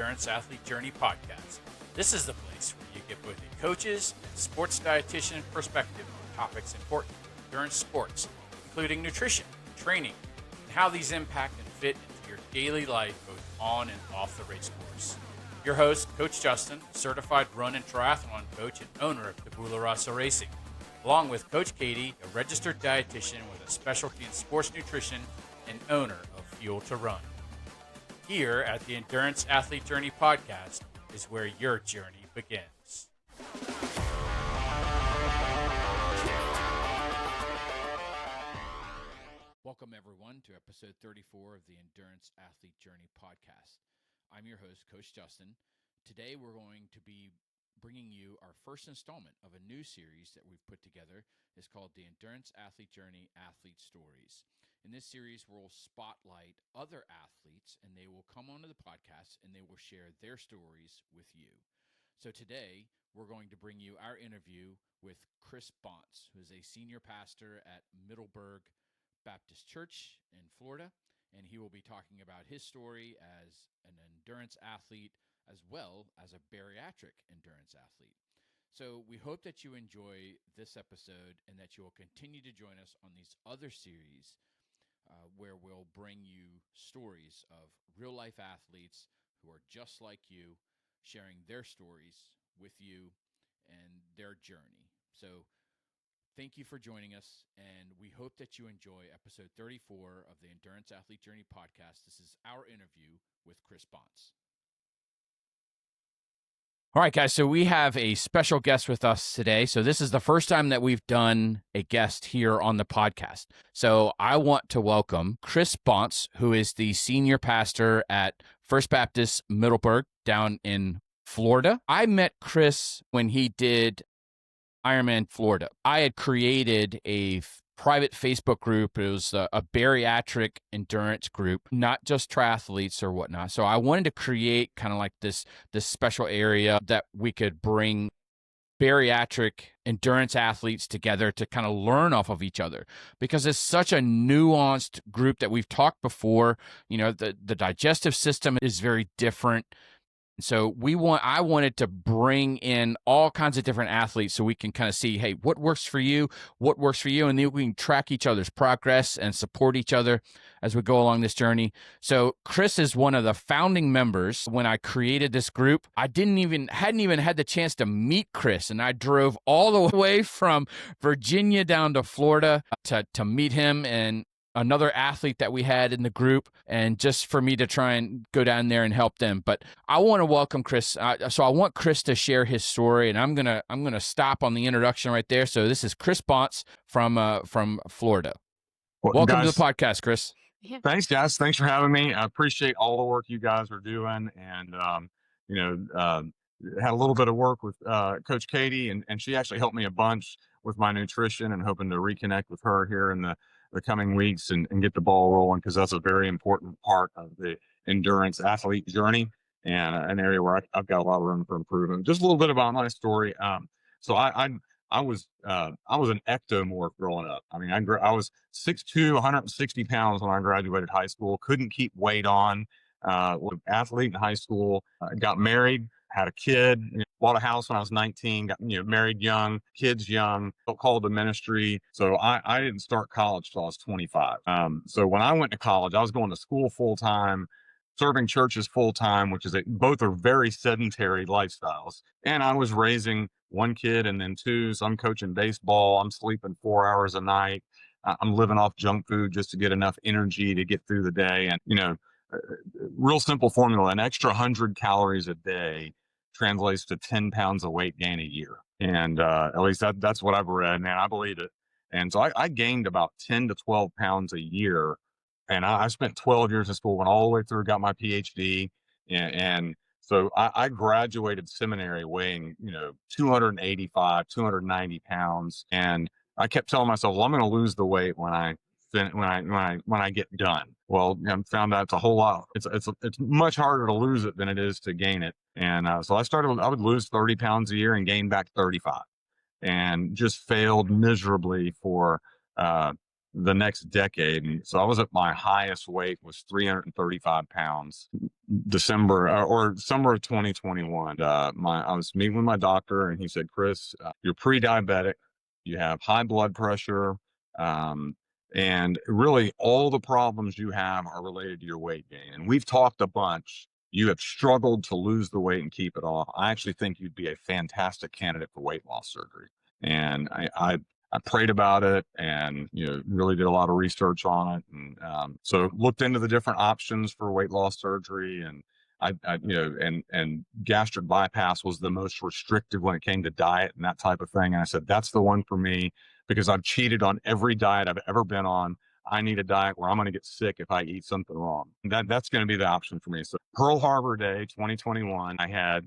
Endurance Athlete Journey podcast. This is the place where you get both a coach's and sports dietitian perspective on topics important to endurance sports, including nutrition, training, and how these impact and fit into your daily life both on and off the race course. Your host, Coach Justin, certified run and triathlon coach and owner of Tabula Rasa Racing, along with Coach Katie, a registered dietitian with a specialty in sports nutrition and owner of Fuel to Run. Here at the Endurance Athlete Journey podcast is where your journey begins. Welcome, everyone, to episode 34 of the Endurance Athlete Journey podcast. I'm your host, Coach Justin. Today, we're going to be bringing you our first installment of a new series that we've put together. It's called the Endurance Athlete Journey Athlete Stories. In this series, we'll spotlight other athletes, and they will come onto the podcast, and they will share their stories with you. So today, we're going to bring you our interview with Chris Bonts, who is a senior pastor at Middleburg Baptist Church in Florida, and he will be talking about his story as an endurance athlete as well as a bariatric endurance athlete. So we hope that you enjoy this episode and that you will continue to join us on these other series where we'll bring you stories of real-life athletes who are just like you, sharing their stories with you and their journey. So thank you for joining us, and we hope that you enjoy episode 34 of the Endurance Athlete Journey podcast. This is our interview with Chris Bonts. All right, guys, so we have a special guest with us today. So this is the first time that we've done a guest here on the podcast. So I want to welcome Chris Bonts, who is the senior pastor at First Baptist Middleburg down in Florida. I met Chris when he did Ironman Florida. I had created a private Facebook group. It was a bariatric endurance group, not just triathletes or whatnot. So I wanted to create kind of like this special area that we could bring bariatric endurance athletes together to kind of learn off of each other, because it's such a nuanced group that we've talked before. You know, the digestive system is very different. So I wanted to bring in all kinds of different athletes so we can kind of see, hey, what works for you, and then we can track each other's progress and support each other as we go along this journey. So Chris is one of the founding members. When I created this group, I hadn't even had the chance to meet Chris, and I drove all the way from Virginia down to Florida to meet him and another athlete that we had in the group, and just for me to try and go down there and help them. But I want to welcome Chris. So I want Chris to share his story, and I'm gonna stop on the introduction right there. So this is Chris Bonts from Florida. Welcome to the podcast, Chris. Thanks, guys. Thanks for having me. I appreciate all the work you guys are doing, and had a little bit of work with Coach Katie, and she actually helped me a bunch with my nutrition, and hoping to reconnect with her here in the coming weeks and get the ball rolling, because that's a very important part of the endurance athlete journey, and an area where I've got a lot of room for improvement. Just a little bit about my story. So I was an ectomorph growing up. I mean, I was 6'2", 160 pounds when I graduated high school. Couldn't keep weight on. Was an athlete in high school. Got married, had a kid, bought a house when I was 19, got married young, kids young, called to ministry. So I didn't start college till I was 25. So when I went to college, I was going to school full time, serving churches full time, both are very sedentary lifestyles. And I was raising one kid and then two. So I'm coaching baseball. I'm sleeping 4 hours a night. I'm living off junk food just to get enough energy to get through the day. And, real simple formula: an extra 100 calories a day translates to 10 pounds of weight gain a year. And at least that's what I've read, and I believe it. And so I gained about 10 to 12 pounds a year. And I spent 12 years in school, went all the way through, got my PhD. And so I graduated seminary weighing, 285, 290 pounds. And I kept telling myself, well, I'm going to lose the weight when I get done. Well, I found out it's a whole lot. It's much harder to lose it than it is to gain it. And so I would lose 30 pounds a year and gain back 35, and just failed miserably for the next decade. And so I was at my highest weight was 335 pounds, December or summer of 2021. I was meeting with my doctor, and he said, Chris, you're pre-diabetic, you have high blood pressure, um, and really all the problems you have are related to your weight gain. And we've talked a bunch. You have struggled to lose the weight and keep it off. I actually think you'd be a fantastic candidate for weight loss surgery. And I prayed about it, and really did a lot of research on it, and so looked into the different options for weight loss surgery. And and gastric bypass was the most restrictive when it came to diet and that type of thing. And I said, that's the one for me, because I've cheated on every diet I've ever been on. I need a diet where I'm going to get sick if I eat something wrong. That's going to be the option for me. So Pearl Harbor Day 2021, I had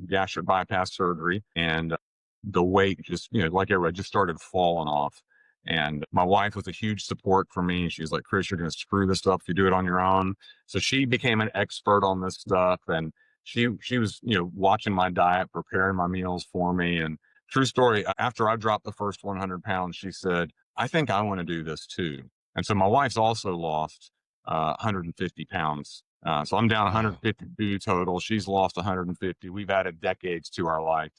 gastric bypass surgery, and the weight just, like everybody, just started falling off. And my wife was a huge support for me. She's like, Chris, you're going to screw this up if you do it on your own. So she became an expert on this stuff. And she was, watching my diet, preparing my meals for me. And true story, after I dropped the first 100 pounds, she said, I think I want to do this too. And so my wife's also lost 150 pounds. So I'm down 152 total. She's lost 150. We've added decades to our life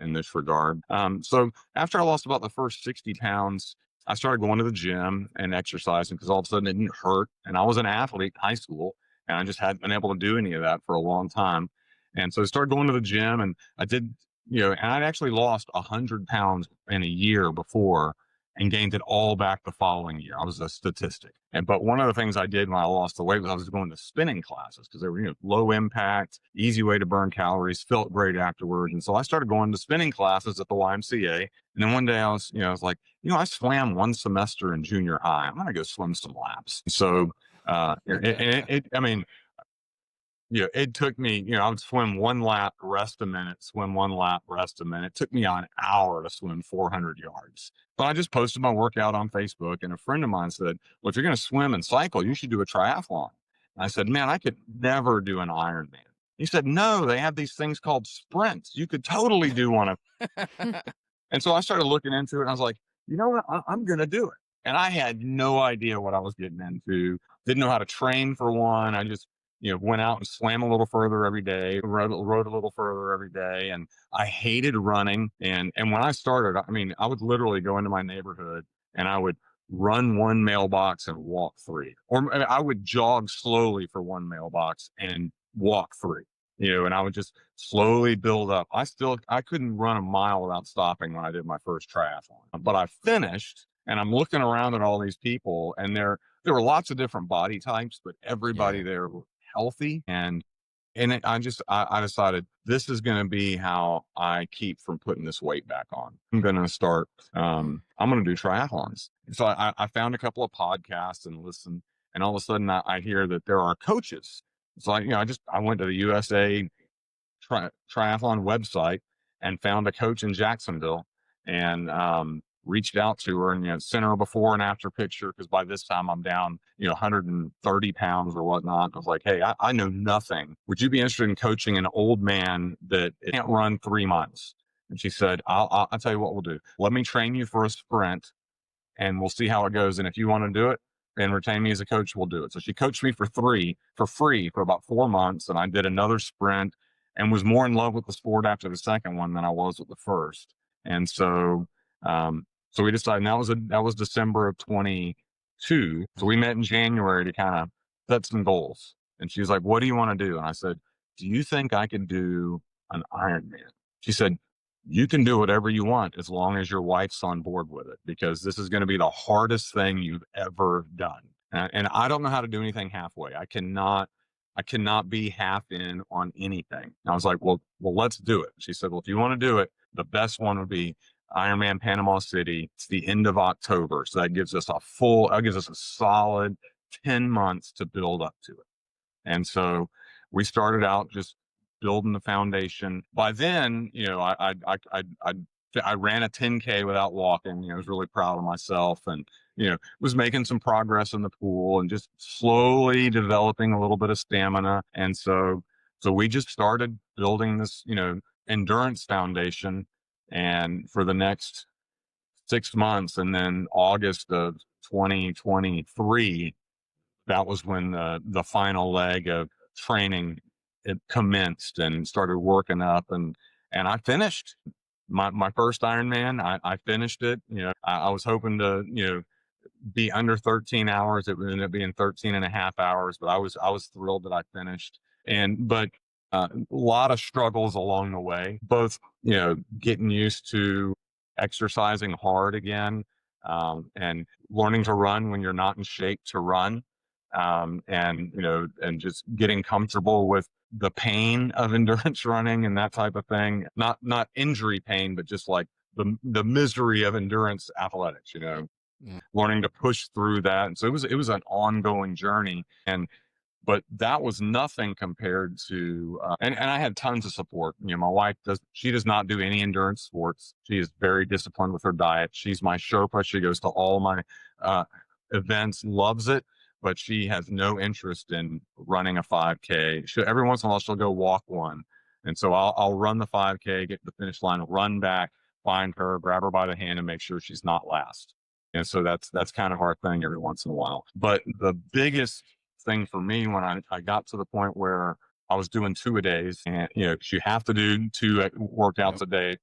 in this regard. So after I lost about the first 60 pounds, I started going to the gym and exercising, because all of a sudden it didn't hurt. And I was an athlete in high school, and I just hadn't been able to do any of that for a long time. And so I started going to the gym, and I did, and I'd actually lost 100 pounds in a year before and gained it all back the following year. I was a statistic. But one of the things I did when I lost the weight was I was going to spinning classes, because they were, low impact, easy way to burn calories, felt great afterwards. And so I started going to spinning classes at the YMCA. And then one day I was like, I swam one semester in junior high. I'm going to go swim some laps. So, it took me, I would swim one lap, rest a minute, swim one lap, rest a minute. It took me an hour to swim 400 yards. But I just posted my workout on Facebook, and a friend of mine said, well, if you're going to swim and cycle, you should do a triathlon. And I said, man, I could never do an Ironman. He said, no, they have these things called sprints. You could totally do one of. And so I started looking into it, and I was like, you know what? I'm going to do it. And I had no idea what I was getting into. Didn't know how to train for one. I just, went out and swam a little further every day, rode a little further every day. And I hated running. And when I started, I would literally go into my neighborhood, and I would run one mailbox and walk three. Or I would jog slowly for one mailbox and walk three. And I would just slowly build up. I couldn't run a mile without stopping when I did my first triathlon. But I finished, and I'm looking around at all these people, and there were lots of different body types, but everybody there was healthy. I decided this is going to be how I keep from putting this weight back on. I'm going to start, I'm going to do triathlons. So I found a couple of podcasts and listened, and all of a sudden I hear that there are coaches. So I went to the USA triathlon website and found a coach in Jacksonville, and reached out to her, and sent her a before and after picture, because by this time I'm down 130 pounds or whatnot. I was like, hey, I know nothing. Would you be interested in coaching an old man that can't run 3 months? And she said, I'll tell you what we'll do. Let me train you for a sprint, and we'll see how it goes. And if you want to do it and retain me as a coach, we'll do it. So she coached me for free for about 4 months. And I did another sprint, and was more in love with the sport after the second one than I was with the first. And so, so we decided, that was December of 22. So we met in January to kind of set some goals. And she was like, what do you want to do? And I said, do you think I could do an Ironman? She said, you can do whatever you want as long as your wife's on board with it, because this is going to be the hardest thing you've ever done. And I don't know how to do anything halfway. I cannot be half in on anything. And I was like, well, let's do it. She said, well, if you want to do it, the best one would be Ironman Panama City. It's the end of October. So that gives us a solid 10 months to build up to it. And so we started out just building the foundation. By then, I ran a 10K without walking. I was really proud of myself, and was making some progress in the pool, and just slowly developing a little bit of stamina. And so we just started building this, endurance foundation. And for the next 6 months, and then August of 2023, that was when the final leg of training it commenced and started working up, and I finished my first Ironman. I finished it. I was hoping to be under 13 hours. It would end up being 13 and a half hours, but I was thrilled that I finished. But a lot of struggles along the way, both getting used to exercising hard again, and learning to run when you're not in shape to run, and just getting comfortable with the pain of endurance running and that type of thing. Not injury pain, but just like the misery of endurance athletics. Learning to push through that. And so it was an ongoing journey. But that was nothing compared to, and I had tons of support. My wife she does not do any endurance sports. She is very disciplined with her diet. She's my Sherpa. She goes to all my events, loves it, but she has no interest in running a 5K. Every once in a while, she'll go walk one. And so I'll run the 5K, get to the finish line, run back, find her, grab her by the hand, and make sure she's not last. And so that's kind of our thing every once in a while. But the biggest thing for me when I got to the point where I was doing 2-a-days, and you have to do 2 workouts a day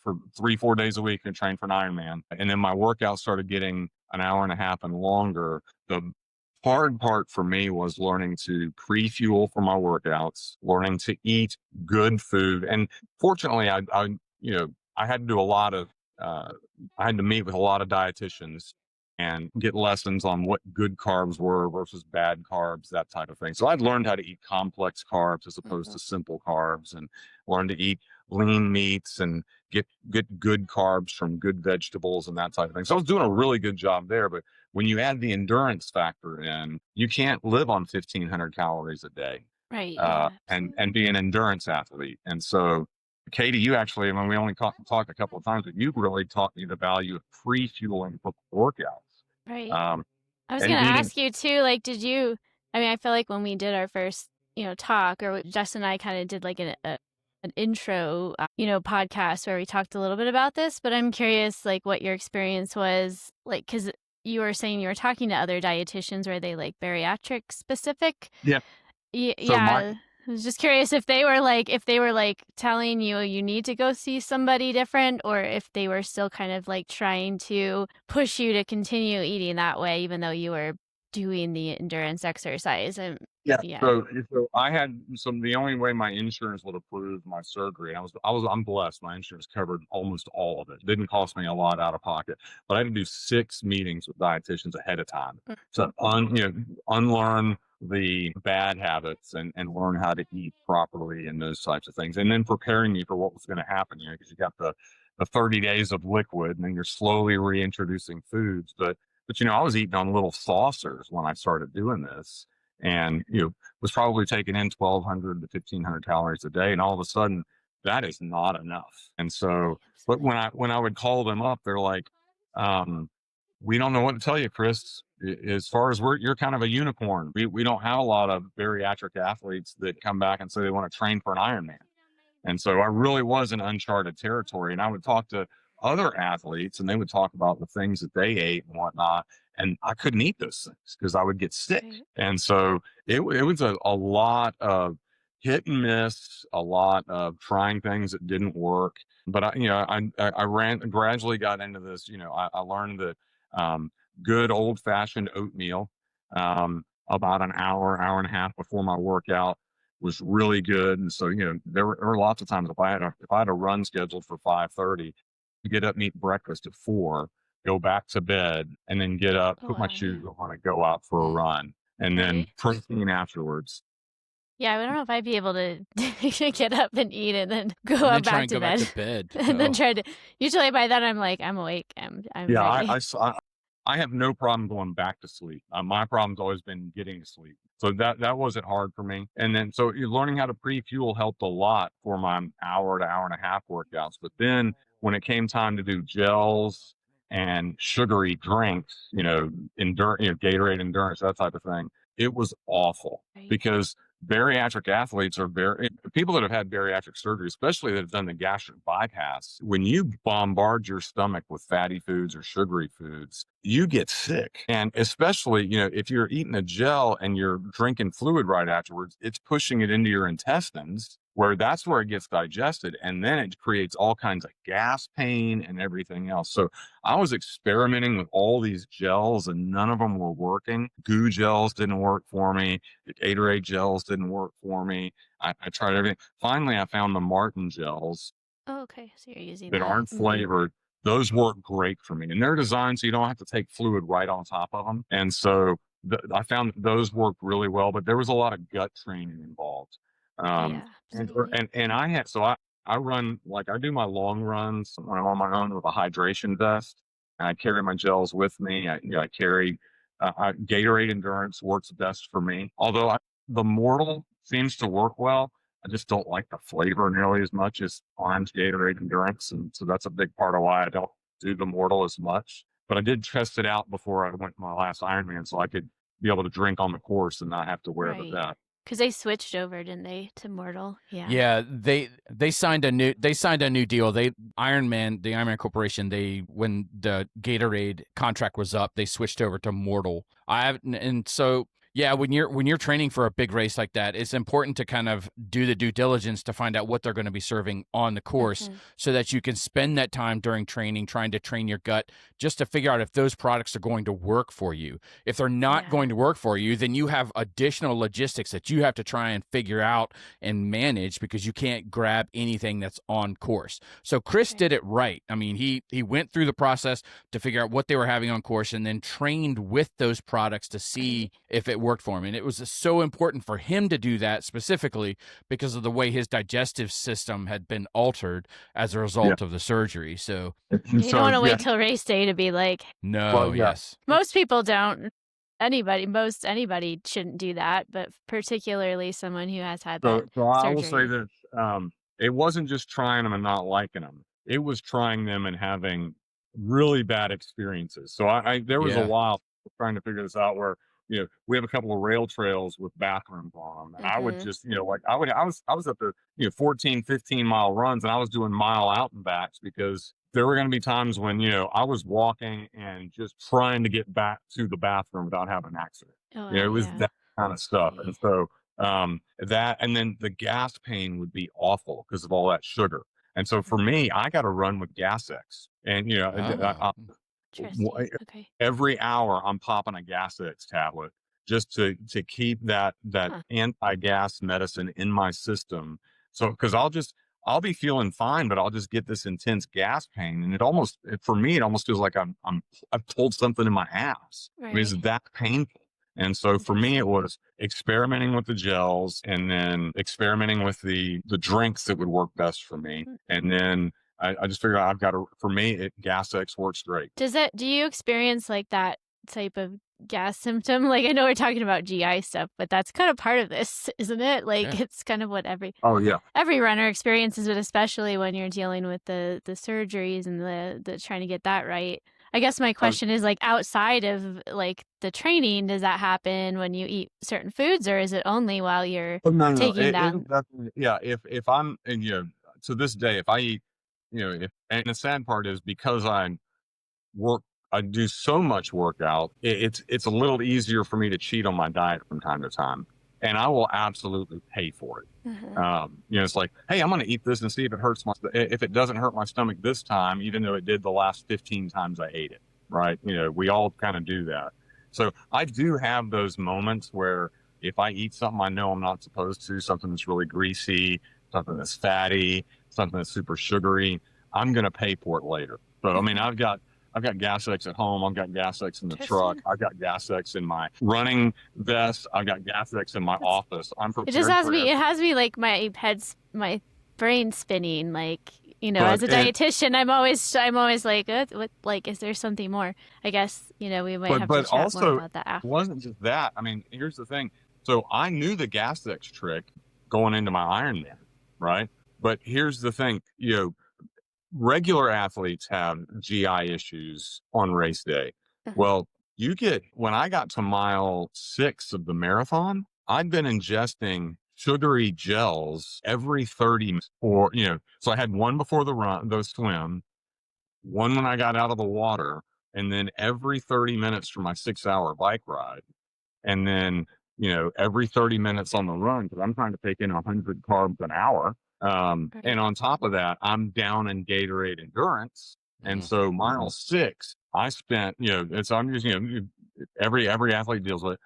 for 3-4 days a week and train for an Ironman. And then my workout started getting an hour and a half and longer. The hard part for me was learning to pre-fuel for my workouts, learning to eat good food. And fortunately, I had to do a lot of I had to meet with a lot of dietitians and get lessons on what good carbs were versus bad carbs, that type of thing. So I'd learned how to eat complex carbs as opposed to simple carbs, and learned to eat lean meats and get good carbs from good vegetables and that type of thing. So I was doing a really good job there. But when you add the endurance factor in, you can't live on 1,500 calories a day, Right. Yeah. and be an endurance athlete. And so Katie, you actually, we only talked a couple of times, but you really taught me the value of pre-fueling for workouts. Right. Um, I was and going to eating, ask you too, like, I feel like when we did our first, talk, or Justin and I kind of did like an intro, podcast where we talked a little bit about this, but I'm curious, like, what your experience was like, because you were saying you were talking to other dietitians. Were they like bariatric specific? yeah. So Yeah. I was just curious if they were like telling you need to go see somebody different, or if they were still kind of like trying to push you to continue eating that way, even though you were doing the endurance exercise. And yeah. yeah. So I had the only way my insurance would approve my surgery, and I'm blessed. My insurance covered almost all of it. It didn't cost me a lot out of pocket, but I had to do 6 meetings with dietitians ahead of time to unlearn the bad habits and learn how to eat properly and those types of things. And then preparing me for what was going to happen, because you got the 30 days of liquid, and then you're slowly reintroducing foods. But I was eating on little saucers when I started doing this, and was probably taking in 1,200 to 1,500 calories a day. And all of a sudden that is not enough. And so, but when I would call them up, they're like, we don't know what to tell you, Chris. As far as you're kind of a unicorn. We don't have a lot of bariatric athletes that come back and say they want to train for an Ironman. And so I really was in uncharted territory. And I would talk to other athletes, and they would talk about the things that they ate and whatnot. And I couldn't eat those things because I would get sick. Right. And so it was a lot of hit and miss, a lot of trying things that didn't work. But I gradually got into this. I learned that good old fashioned oatmeal, about an hour and a half before my workout, was really good. And so, there were lots of times if I had a run scheduled for 5:30, get up and eat breakfast at 4, go back to bed, and then get up, Oh, put my wow, shoes on, and go out for a run, and then Right. protein afterwards. Yeah, I don't know if I'd be able to get up and eat and then go And then try back and to go back bed. to bed. And then Oh. try to. Usually by then I'm like, I'm awake. I'm Yeah, ready. I have no problem going back to sleep. My problem's always been getting to sleep. So that wasn't hard for me. And then, so learning how to pre-fuel helped a lot for my hour to hour and a half workouts. But then when it came time to do gels and sugary drinks, Gatorade endurance, that type of thing, it was awful Right. because bariatric athletes are people that have had bariatric surgery, especially that have done the gastric bypass. When you bombard your stomach with fatty foods or sugary foods, you get sick. And especially, if you're eating a gel and you're drinking fluid right afterwards, it's pushing it into your intestines, where that's where it gets digested. And then it creates all kinds of gas pain and everything else. So I was experimenting with all these gels and none of them were working. Goo gels didn't work for me. The Gatorade gels didn't work for me. I tried everything. Finally, I found the Martin gels Oh, okay. So you're using that that. aren't flavored. Those work great for me. And they're designed so you don't have to take fluid right on top of them. And so I found that those worked really well, but there was a lot of gut training involved. Yeah, absolutely. And I run, like I do my long runs when I'm on my own with a hydration vest, and I carry my gels with me. I carry Gatorade Endurance works best for me. Although the Mortal seems to work well, I just don't like the flavor nearly as much as orange Gatorade Endurance, and so that's a big part of why I don't do the Mortal as much. But I did test it out before I went to my last Ironman, so I could be able to drink on the course and not have to wear the vest. Because they switched over, didn't they, to Mortal? Yeah. Yeah, they signed a new deal. The Ironman Corporation, when the Gatorade contract was up, they switched over to Mortal. Yeah, when you're training for a big race like that, it's important to kind of do the due diligence to find out what they're going to be serving on the course so that you can spend that time during training trying to train your gut just to figure out if those products are going to work for you. If they're not going to work for you, then you have additional logistics that you have to try and figure out and manage because you can't grab anything that's on course. So Chris did it right. I mean, he went through the process to figure out what they were having on course and then trained with those products to see if it worked for him. And it was so important for him to do that specifically because of the way his digestive system had been altered as a result of the surgery. So you don't want to wait till race day to be like, no, yes. Most people don't. Most anybody shouldn't do that, but particularly someone who has had that So I will surgery. say that it wasn't just trying them and not liking them. It was trying them and having really bad experiences. So there was a while trying to figure this out where, we have a couple of rail trails with bathrooms on them. And I would just, I was up to, 14, 15 mile runs, and I was doing mile out and backs because there were going to be times when, I was walking and just trying to get back to the bathroom without having an accident. It was that kind of stuff. And so and then the gas pain would be awful because of all that sugar. And so for me, I got to run with Gas-X, and every hour I'm popping a Gas-X tablet just to keep that anti-gas medicine in my system. So because I'll be feeling fine, but I'll just get this intense gas pain, and for me it almost feels like I've pulled something in my ass. I mean, it's that painful. And so for me, it was experimenting with the gels and then experimenting with the drinks that would work best for me. And then I just figured out for me, Gas-X works great. Do you experience like that type of gas symptom? Like, I know we're talking about GI stuff, but that's kind of part of this, isn't it? Like, it's kind of what every runner experiences, but especially when you're dealing with the surgeries and the trying to get that right. I guess my question is, like, outside of like the training, does that happen when you eat certain foods, or is it only while you're taking them? If I'm, and to this day, if I eat, and the sad part is because I do so much workout, it's a little easier for me to cheat on my diet from time to time, and I will absolutely pay for it. It's like, hey, I'm going to eat this and see if it doesn't hurt my stomach this time, even though it did the last 15 times I ate it. Right? We all kind of do that. So I do have those moments where if I eat something I know I'm not supposed to, something that's really greasy, something that's fatty, something that's super sugary, I'm going to pay for it later. So, I mean, I've got Gas-X at home. I've got Gas-X in the truck. I've got Gas-X in my running vest. I've got Gas-X in my office. I'm prepared. It has me like my brain spinning. Like, as a dietitian, I'm always like, what, like, is there something more? I guess, we might have to chat more about that after. It wasn't just that. I mean, here's the thing. So I knew the Gas-X trick going into my Ironman, right? But here's the thing, regular athletes have GI issues on race day. Well, when I got to mile 6 of the marathon, I'd been ingesting sugary gels every 30 minutes or, so I had one before the swim, one when I got out of the water, and then every 30 minutes for my 6-hour bike ride. And then, every 30 minutes on the run, because I'm trying to take in 100 carbs an hour. And on top of that, I'm down in Gatorade Endurance. And so mile 6, I spent, and so I'm using, every athlete deals with it.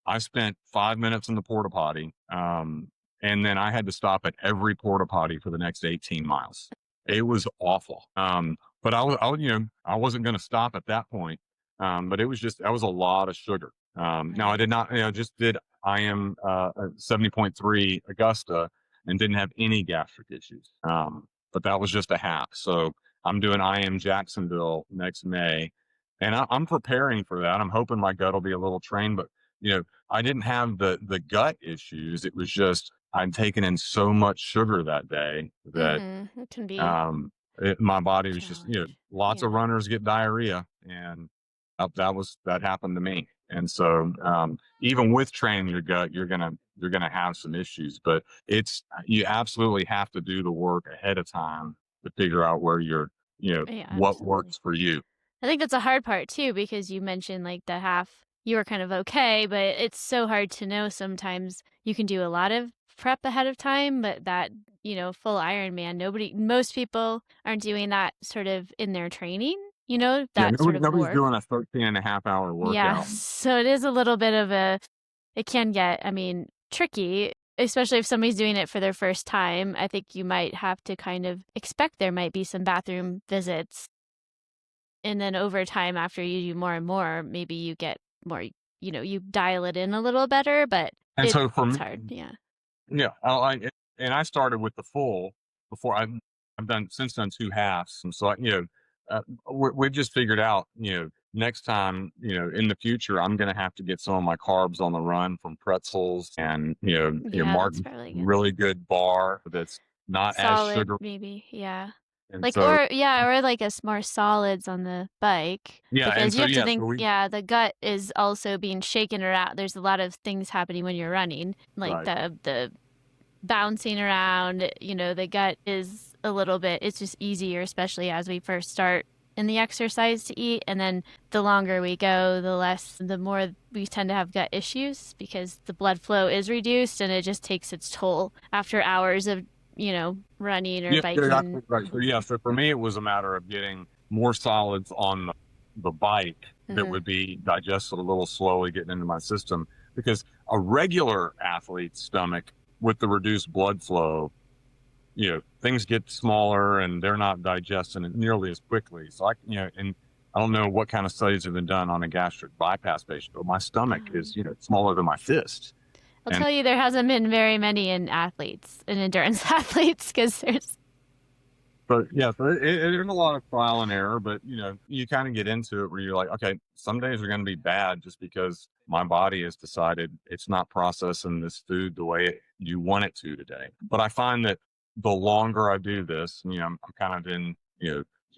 I spent 5 minutes in the porta potty. And then I had to stop at every porta potty for the next 18 miles. It was awful. But I wasn't going to stop at that point. But it was that was a lot of sugar. Now I did not, just did IM 70.3 Augusta and didn't have any gastric issues. But that was just a half. So I'm doing IM Jacksonville next May, and I'm preparing for that. I'm hoping my gut will be a little trained, but I didn't have the gut issues. It was just I'd taken in so much sugar that day that It can be my body a was just, challenge. lots of runners get diarrhea, and that happened to me. And so even with training your gut, you're gonna have some issues, but you absolutely have to do the work ahead of time to figure out where Yeah, what absolutely. works for you. I think that's a hard part too, because you mentioned like the half you were kind of okay, but it's so hard to know. Sometimes you can do a lot of prep ahead of time, but that, full Ironman, most people aren't doing that sort of in their training, Yeah, that sort of nobody's work. doing a 13.5-hour Yeah. workout. So it is a little bit of it can get, tricky, especially if somebody's doing it for their first time. I think you might have to kind of expect there might be some bathroom visits. And then over time, after you do more and more, maybe you get more, you dial it in a little better, but And so for it's me, hard. Yeah. yeah, and I started with the full before I've since done 2 halves, and so we've just figured out, next time, in the future, I'm going to have to get some of my carbs on the run from pretzels and Yeah, that's Martin's probably good. really good bar that's not as Solid, sugar, maybe. Yeah. and Like, so or like more solids on the bike, yeah, and because you so have to yeah, so think, we yeah, the gut is also being shaken around. There's a lot of things happening when you're running, like right. the bouncing around, the gut is a little bit, it's just easier, especially as we first start in the exercise to eat. And then the longer we go, the more we tend to have gut issues because the blood flow is reduced and it just takes its toll after hours of, running or Yeah, you're biking. absolutely right. So yeah, so for me, it was a matter of getting more solids on the bike that Hmm. would be digested a little slowly, getting into my system. Because a regular athlete's stomach with the reduced blood flow, things get smaller and they're not digesting it nearly as quickly. So and I don't know what kind of studies have been done on a gastric bypass patient, but my stomach is, smaller than my fist. I'll And tell you, there hasn't been very many in endurance athletes, because there's. But yeah, so there's a lot of trial and error, but you kind of get into it where you're like, okay, some days are going to be bad just because my body has decided it's not processing this food the way you want it to today. But I find that the longer I do this, I'm kind of in,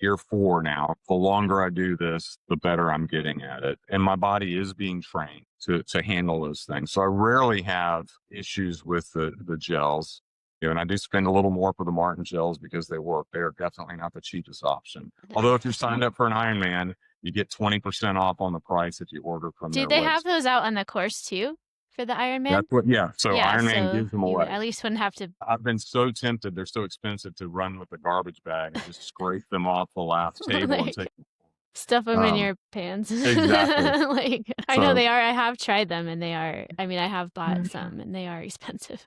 year 4 now. The longer I do this, the better I'm getting at it. And my body is being trained to handle those things. So I rarely have issues with the gels. And I do spend a little more for the Martin gels because they work. They are definitely not the cheapest option. Although if you're signed up for an Ironman, you get 20% off on the price if you order from Do their they have website. those out on the course too for the Ironman? Yeah. So Yeah, Ironman so gives them you away. at least wouldn't have to. I've been so tempted. They're so expensive to run with a garbage bag and just scrape them off the last table and Like, take. stuff them in Um, your pants. exactly. Like, I know So, they are. I have tried them and they are. I have bought some and they are expensive.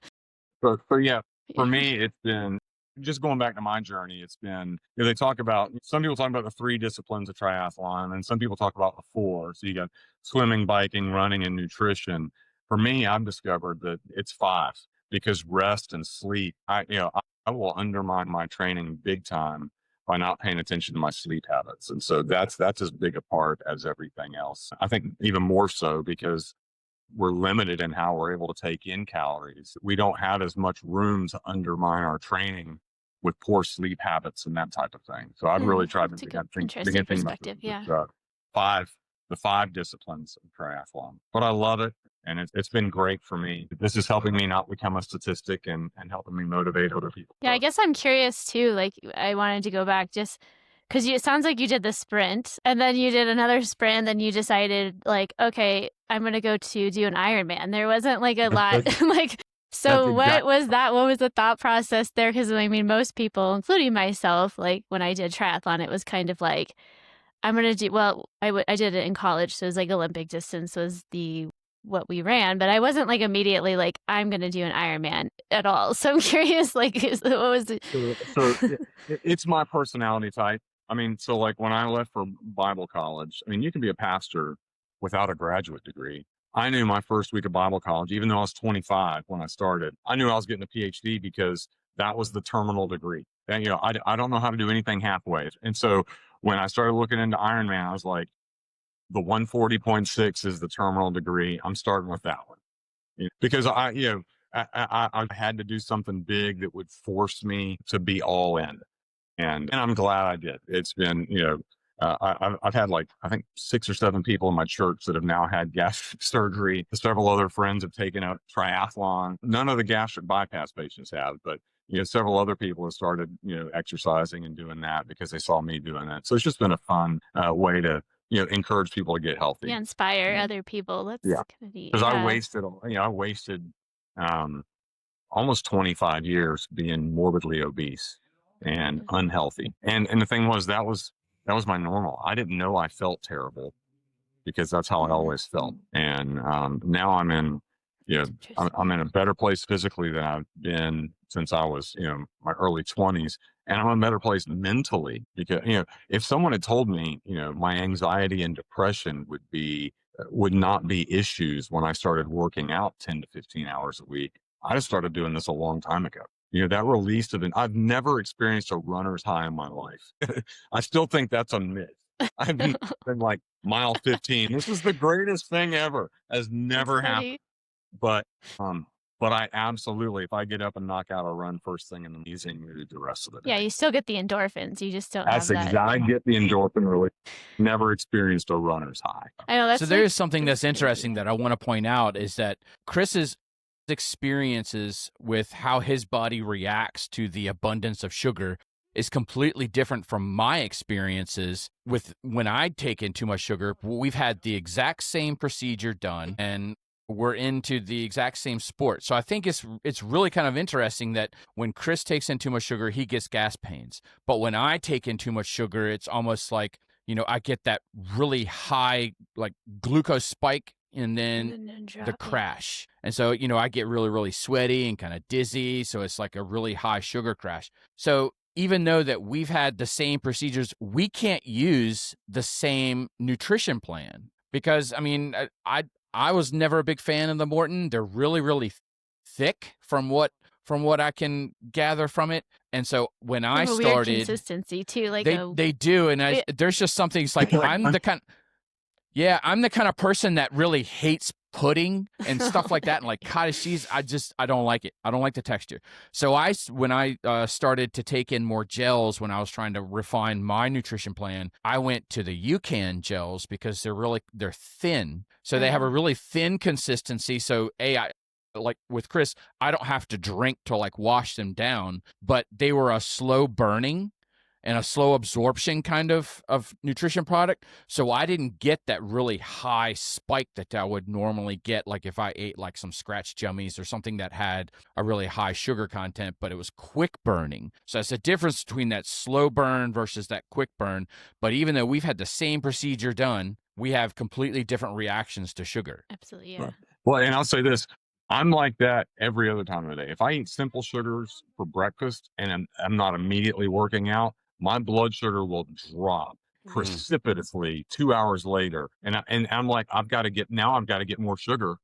so yeah, for Yeah. me, it's been just going back to my journey. It's been, they talk about, some people talk about the 3 disciplines of triathlon, and some people talk about the 4. So you got swimming, biking, running, and nutrition. For me, I've discovered that it's 5 because rest and sleep, I will undermine my training big time by not paying attention to my sleep habits. And so that's as big a part as everything else. I think even more so because we're limited in how we're able to take in calories. We don't have as much room to undermine our training with poor sleep habits and that type of thing. So I've really tried to That's a good, begin interesting thinking about perspective. Yeah. 5 the 5 disciplines of triathlon. But I love it, And it's been great for me. This is helping me not become a statistic and helping me motivate other people. Yeah, I guess I'm curious too. Like, I wanted to go back just because it sounds like you did the sprint and then you did another sprint, and then you decided, like, okay, I'm going to go to do an Ironman. There wasn't like a lot, like, so what was that? What was the thought process there? Because I mean, most people, including myself, like when I did triathlon, it was kind of like, I'm going to do, well, I did it in college. So it was like Olympic distance was what we ran, but I wasn't like immediately like, I'm going to do an Ironman at all. So I'm curious, like, what was it? It's my personality type. I mean, so like when I left for Bible college, I mean, you can be a pastor without a graduate degree. I knew my first week of Bible college, even though I was 25 when I started, I knew I was getting a PhD because that was the terminal degree. And, you know, I don't know how to do anything halfway. And so when I started looking into Ironman, I was like, the 140.6 is the terminal degree. I'm starting with that one. Because I had to do something big that would force me to be all in. And I'm glad I did. It's been, I've had like, I think 6 or 7 people in my church that have now had gastric surgery. Several other friends have taken a triathlon. None of the gastric bypass patients have, but, several other people have started, exercising and doing that because they saw me doing that. So it's just been a fun way to, encourage people to get healthy. Yeah, inspire other people. That's kind of neat. Because I wasted almost 25 years being morbidly obese and unhealthy. And the thing was, that was my normal. I didn't know I felt terrible because that's how I always felt. And now I'm in, I'm in a better place physically than I've been since I was, my early 20s. And I'm in a better place mentally because, if someone had told me, my anxiety and depression would not be issues when I started working out 10 to 15 hours a week, I just started doing this a long time ago. That release of I've never experienced a runner's high in my life. I still think that's a myth. I've been like mile 15. This is the greatest thing ever. Has never happened. But I absolutely, if I get up and knock out a run first thing in the evening, mood the rest of the day. Yeah, you still get the endorphins. You just don't have that. I get the endorphin release. Never experienced a runner's high. I know that's so there is something that's interesting that I want to point out is that Chris's experiences with how his body reacts to the abundance of sugar is completely different from my experiences with when I take in too much sugar. We've had the exact same procedure done and we're into the exact same sport. So I think it's really kind of interesting that when Chris takes in too much sugar, he gets gas pains. But when I take in too much sugar, it's almost like, I get that really high like glucose spike and then the crash. And so, I get really, really sweaty and kind of dizzy. So it's like a really high sugar crash. So even though that we've had the same procedures, we can't use the same nutrition plan because, I mean, I was never a big fan of the Morton. They're really, really thick from what I can gather from it. And so when I started, weird consistency too, like they do. And there's just something. It's like I'm the kind of person that really hates pudding and stuff like that, and like cottage cheese. I don't like it. I don't like the texture. So when I started to take in more gels when I was trying to refine my nutrition plan, I went to the UCAN gels because they're thin. So they have a really thin consistency. So like with Chris, I don't have to drink to like wash them down, but they were a slow burning and a slow absorption kind of nutrition product. So I didn't get that really high spike that I would normally get, like if I ate like some scratch jummies or something that had a really high sugar content, but it was quick burning. So that's the difference between that slow burn versus that quick burn. But even though we've had the same procedure done, we have completely different reactions to sugar. Absolutely, yeah. Well, and I'll say this. I'm like that every other time of the day. If I eat simple sugars for breakfast and I'm not immediately working out, my blood sugar will drop precipitously 2 hours later. And I'm like, I've got to get more sugar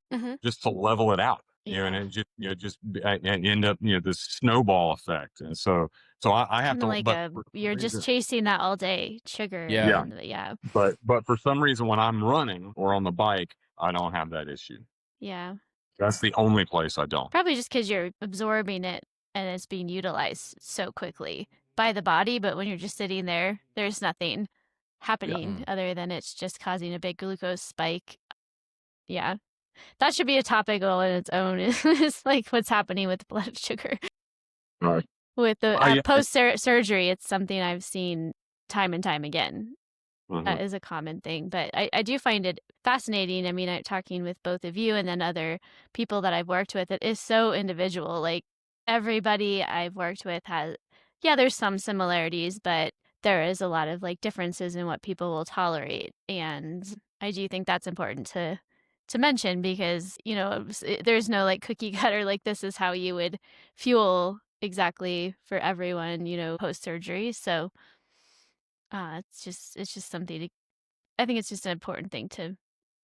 just to level it out. And it just I end up, this snowball effect. And so I have to like you're just chasing that all day sugar. Yeah. But for some reason, when I'm running or on the bike, I don't have that issue. Yeah. That's the only place I don't. Probably just because you're absorbing it and it's being utilized so quickly by the body. But when you're just sitting there, there's nothing happening other than it's just causing a big glucose spike. Yeah. That should be a topic all in its own. It's like what's happening with blood sugar. Right. With the Yeah. post surgery, it's something I've seen time and time again. Mhm. Is a common thing, but I do find it fascinating. I mean, I'm talking with both of you and then other people that I've worked with. It is so individual. Like everybody I've worked with has, yeah, there's some similarities, but there is a lot of like differences in what people will tolerate. And I do think that's important to mention because, there's no like cookie cutter, like this is how you would fuel exactly for everyone, post surgery. So it's just something to I think it's just an important thing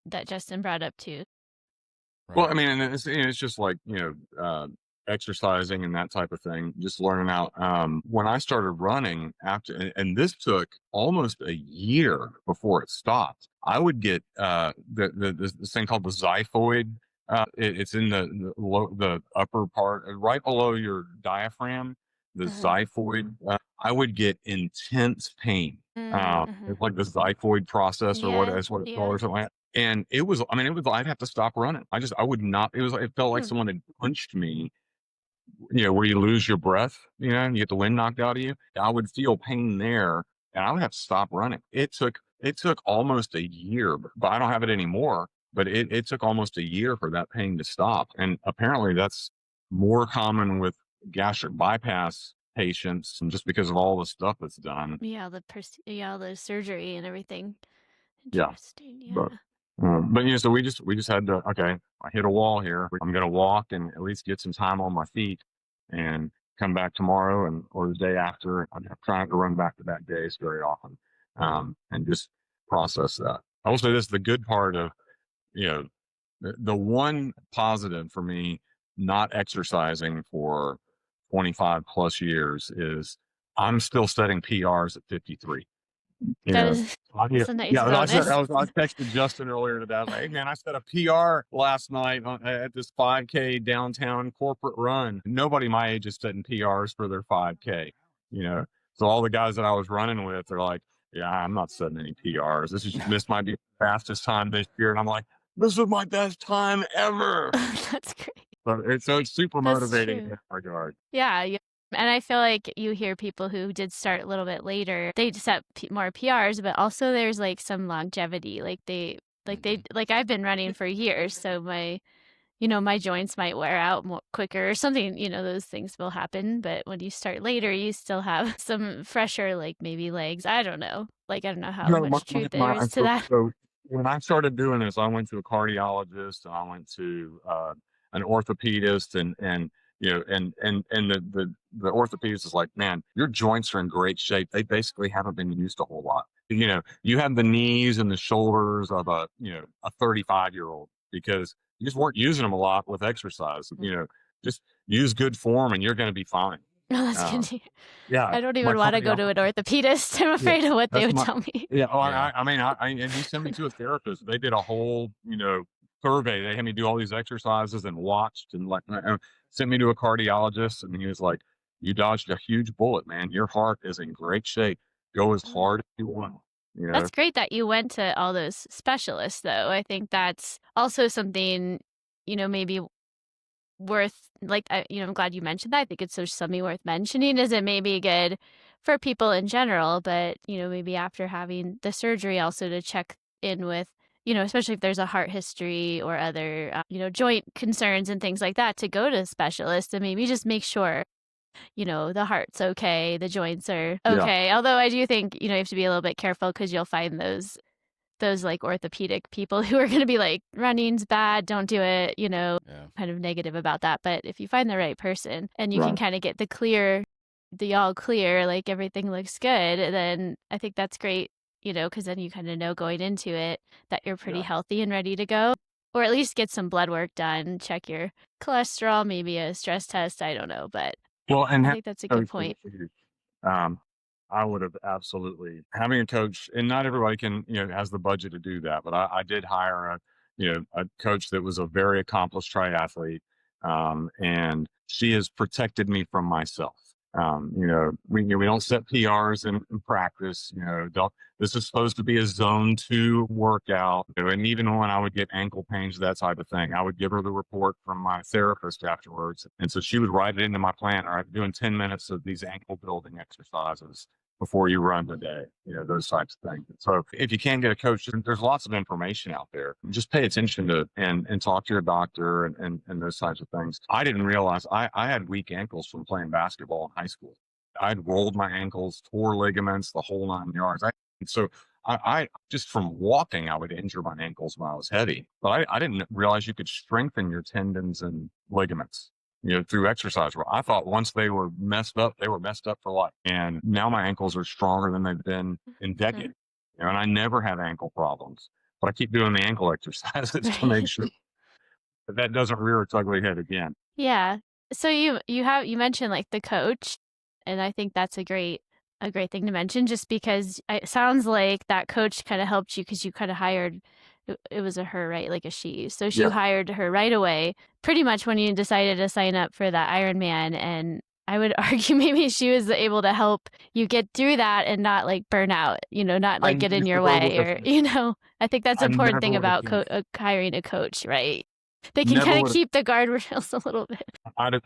that Justin brought up too. Well, Right. I mean, and it's just like, exercising and that type of thing, just learning out. When I started running after, and this took almost a year before it stopped, I would get this thing called the xiphoid. It's in the upper part, right below your diaphragm, the Uh-huh. xiphoid. I would get intense pain. Mm-hmm. It's like the xiphoid process or what Yeah, that's what it's called yeah. or something like that. And I'd have to stop running. I would not, it felt like Hmm. someone had punched me, where you lose your breath, and you get the wind knocked out of you. I would feel pain there and I would have to stop running. It took almost a year, but I don't have it anymore. But it took almost a year for that pain to stop. And apparently that's more common with gastric bypass patients and just because of all the stuff that's done. Yeah, the surgery and everything. Yeah. Interesting. But Yeah. so we just had to, okay, I hit a wall here. I'm gonna walk and at least get some time on my feet and come back tomorrow or the day after. I'm trying to run back to back days very often. And just process that. I will say this, the good part of, you know, the one positive for me not exercising for 25 plus years is I'm still setting PRs at 53. You That know, is yeah, that's a nice yeah. bonus. I texted Justin earlier today. I was like, "Hey man, I set a PR last night at this 5K downtown corporate run. Nobody my age is setting PRs for their 5K. You know, so all the guys that I was running with are like, yeah, I'm not setting any PRs. This might be the fastest time this year, and I'm like, this was my best time ever. That's great. So it's super That's motivating in true. that regard. Yeah, yeah. And I feel like you hear people who did start a little bit later, they set more PRs, but also there's like some longevity. Mhm. Like I've been running for years, so my joints might wear out more quicker or something, those things will happen. But when you start later, you still have some fresher, like maybe legs. I don't know. Like, I don't know how No, much truth there is to that. so when I started doing this, I went to a cardiologist and I went to an orthopedist and the orthopedist is like, man, your joints are in great shape. They basically haven't been used a whole lot. You have the knees and the shoulders of a 35-year-old because you just weren't using them a lot with exercise. Just use good form and you're going to be fine. No, that's good Um, to hear. yeah, I don't my even want to go to an cardiologist. orthopedist. I'm Yeah, afraid of what they that's would my tell me. yeah. Oh, Yeah. and he sent me to a therapist. They did a whole, survey. They had me do all these exercises and watched and sent me to a cardiologist. And he was like, "You dodged a huge bullet, man. Your heart is in great shape. Go as Mm. hard as you want." You know, That's great that you went to all those specialists, though. I think that's also something, maybe worth like I'm glad you mentioned that. I think it's just something worth mentioning. Is it maybe good for people in general, but maybe after having the surgery also to check in with especially if there's a heart history or other joint concerns and things like that, to go to a specialist and maybe just make sure the heart's okay, the joints are yeah, okay. Although I do think you have to be a little bit careful because you'll find those like orthopedic people who are going to be like, running's bad, don't do it, Yeah. kind of negative about that. But if you find the right person and you can right, kind of get the all clear, like everything looks good, then I think that's great, because then you kind of know going into it that you're pretty yeah. healthy and ready to go. Or at least get some blood work done, check your cholesterol, maybe a stress test. I don't know, but Well, and I having think that's a a good coach point. is huge. Um, I would have absolutely having a coach, and not everybody can, has the budget to do that. But I did hire a coach that was a very accomplished triathlete, and she has protected me from myself. We don't set PRs in practice. This is supposed to be a zone 2 workout. And even when I would get ankle pains, that type of thing, I would give her the report from my therapist afterwards. And so she would write it into my plan. All right, doing 10 minutes of these ankle building exercises before you run today, those types of things. So if you can get a coach, there's lots of information out there. Just pay attention to and talk to your doctor and those types of things. I didn't realize I had weak ankles from playing basketball in high school. I'd rolled my ankles, tore ligaments, the whole 9 yards. I just from walking, I would injure my ankles when I was heavy. But I didn't realize you could strengthen your tendons and ligaments, through exercise. Well, I thought once they were messed up, they were messed up for life. And now my ankles are stronger than they've been in decades. And I never had ankle problems, but I keep doing the ankle exercises to make sure that doesn't rear its ugly head again. Yeah. So you mentioned like the coach, and I think that's a great thing to mention, just because it sounds like that coach kind of helped you because you kind of hired. It was a her, right? Like a she. So you hired her right away, pretty much when you decided to sign up for that Ironman. And I would argue maybe she was able to help you get through that and not like burn out, not like get in your way or, I think that's an important thing about hiring a coach, right? They can kind of keep the guardrails a little bit. I'd have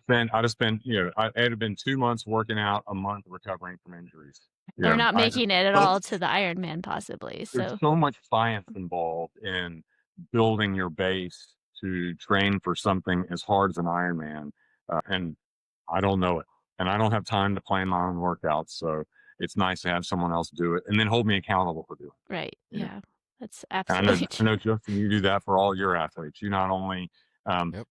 spent, it had been 2 months working out, a month recovering from injuries. Or not making it at all to the Ironman, possibly. So there's so much science involved in building your base to train for something as hard as an Ironman, and I don't know it, and I don't have time to plan my own workouts. So it's nice to have someone else do it and then hold me accountable for doing it. Right. Yeah. That's absolutely true. I know, Justin, you do that for all your athletes. You not only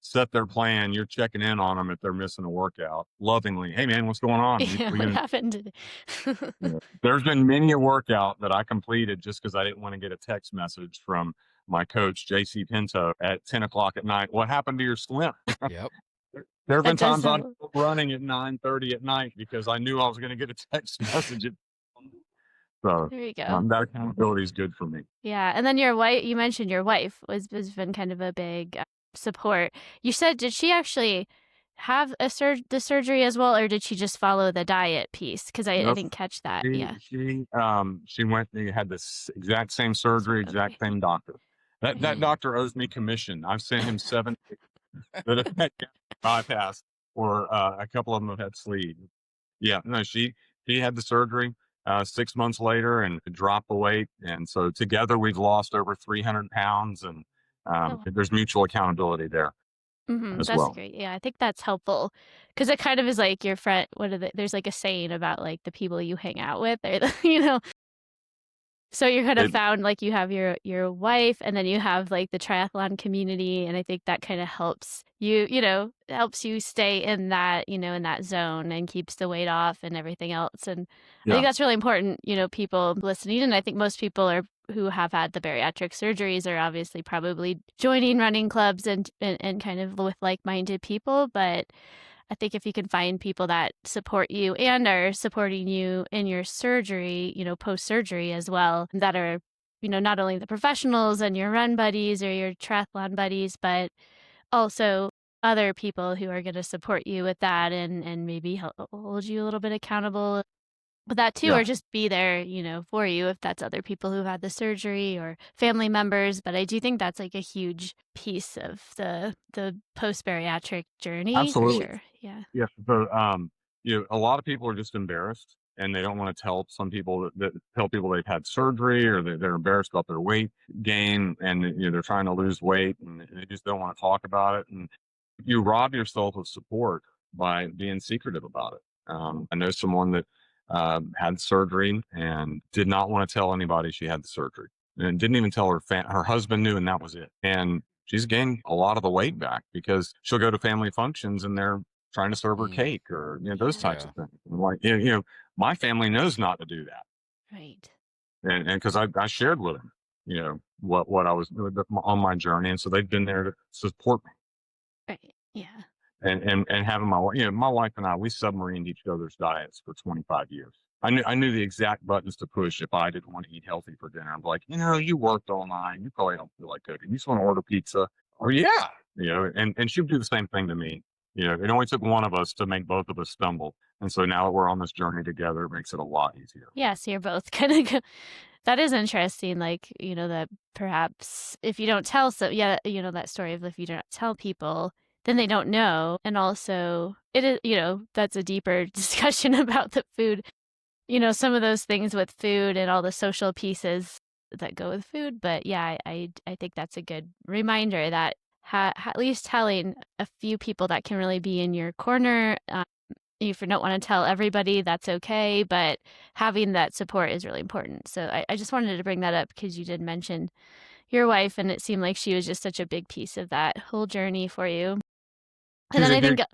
set their plan, you're checking in on them if they're missing a workout lovingly. Hey, man, what's going on? What happened? There's been many a workout that I completed just because I didn't want to get a text message from my coach, JC Pinto, at 10 o'clock at night. What happened to your swim? Yep. There have been times I'm running at 9:30 at night because I knew I was going to get a text message. So there you go. That accountability is good for me. Yeah. And then your wife, you mentioned your wife has been kind of a big support. You said, did she actually have the surgery as well, or did she just follow the diet piece? Because I didn't catch that. She went and had this exact same surgery, exact same doctor. That doctor owes me commission. I've sent him 7 that have had bypass, or a couple of them have had sleeve. Yeah, no, she had the surgery 6 months later and dropped the weight. And so together we've lost over 300 pounds, and there's mutual accountability there. That's great. Yeah, I think that's helpful because it kind of is like your friend. There's like a saying about like the people you hang out with, So you're kind of found like you have your wife, and then you have like the triathlon community, and I think that kind of helps you, helps you stay in that, in that zone and keeps the weight off and everything else. And I think that's really important, people listening. And I think most people who have had the bariatric surgeries are obviously probably joining running clubs and kind of with like-minded people. But I think if you can find people that support you and are supporting you in your surgery, post-surgery as well, that are, not only the professionals and your run buddies or your triathlon buddies, but also other people who are going to support you with that and maybe hold you a little bit accountable with that too, or just be there, for you if that's other people who've had the surgery or family members. But I do think that's like a huge piece of the post-bariatric journey. Absolutely. For sure. Yeah. Yeah. So, a lot of people are just embarrassed and they don't want to tell some people tell people they've had surgery, or they're embarrassed about their weight gain, and they're trying to lose weight and they just don't want to talk about it. And you rob yourself of support by being secretive about it. I know someone that had surgery and did not want to tell anybody she had the surgery, and didn't even tell her husband knew, and that was it. And she's gained a lot of the weight back because she'll go to family functions and they're trying to serve her cake or those types of things. And like my family knows not to do that, right? And because I shared with them what I was doing on my journey, and so they've been there to support me. Right. Yeah. And having my wife and I, we submarined each other's diets for 25 years. I knew the exact buttons to push if I didn't want to eat healthy for dinner. I'm like, you worked all night. You probably don't feel like cooking. You just want to order pizza. Or and she would do the same thing to me. It only took one of us to make both of us stumble. And so now that we're on this journey together, it makes it a lot easier. Yeah, so you're both kind of that is interesting, like, that perhaps if you don't tell that story of if you don't tell people, then they don't know. And also it is, that's a deeper discussion about the food, some of those things with food and all the social pieces that go with food. But yeah, I think that's a good reminder that at least telling a few people that can really be in your corner. If you don't want to tell everybody, that's okay, but having that support is really important. So I just wanted to bring that up because you did mention your wife, and it seemed like she was just such a big piece of that whole journey for you. And She's then a I think huge,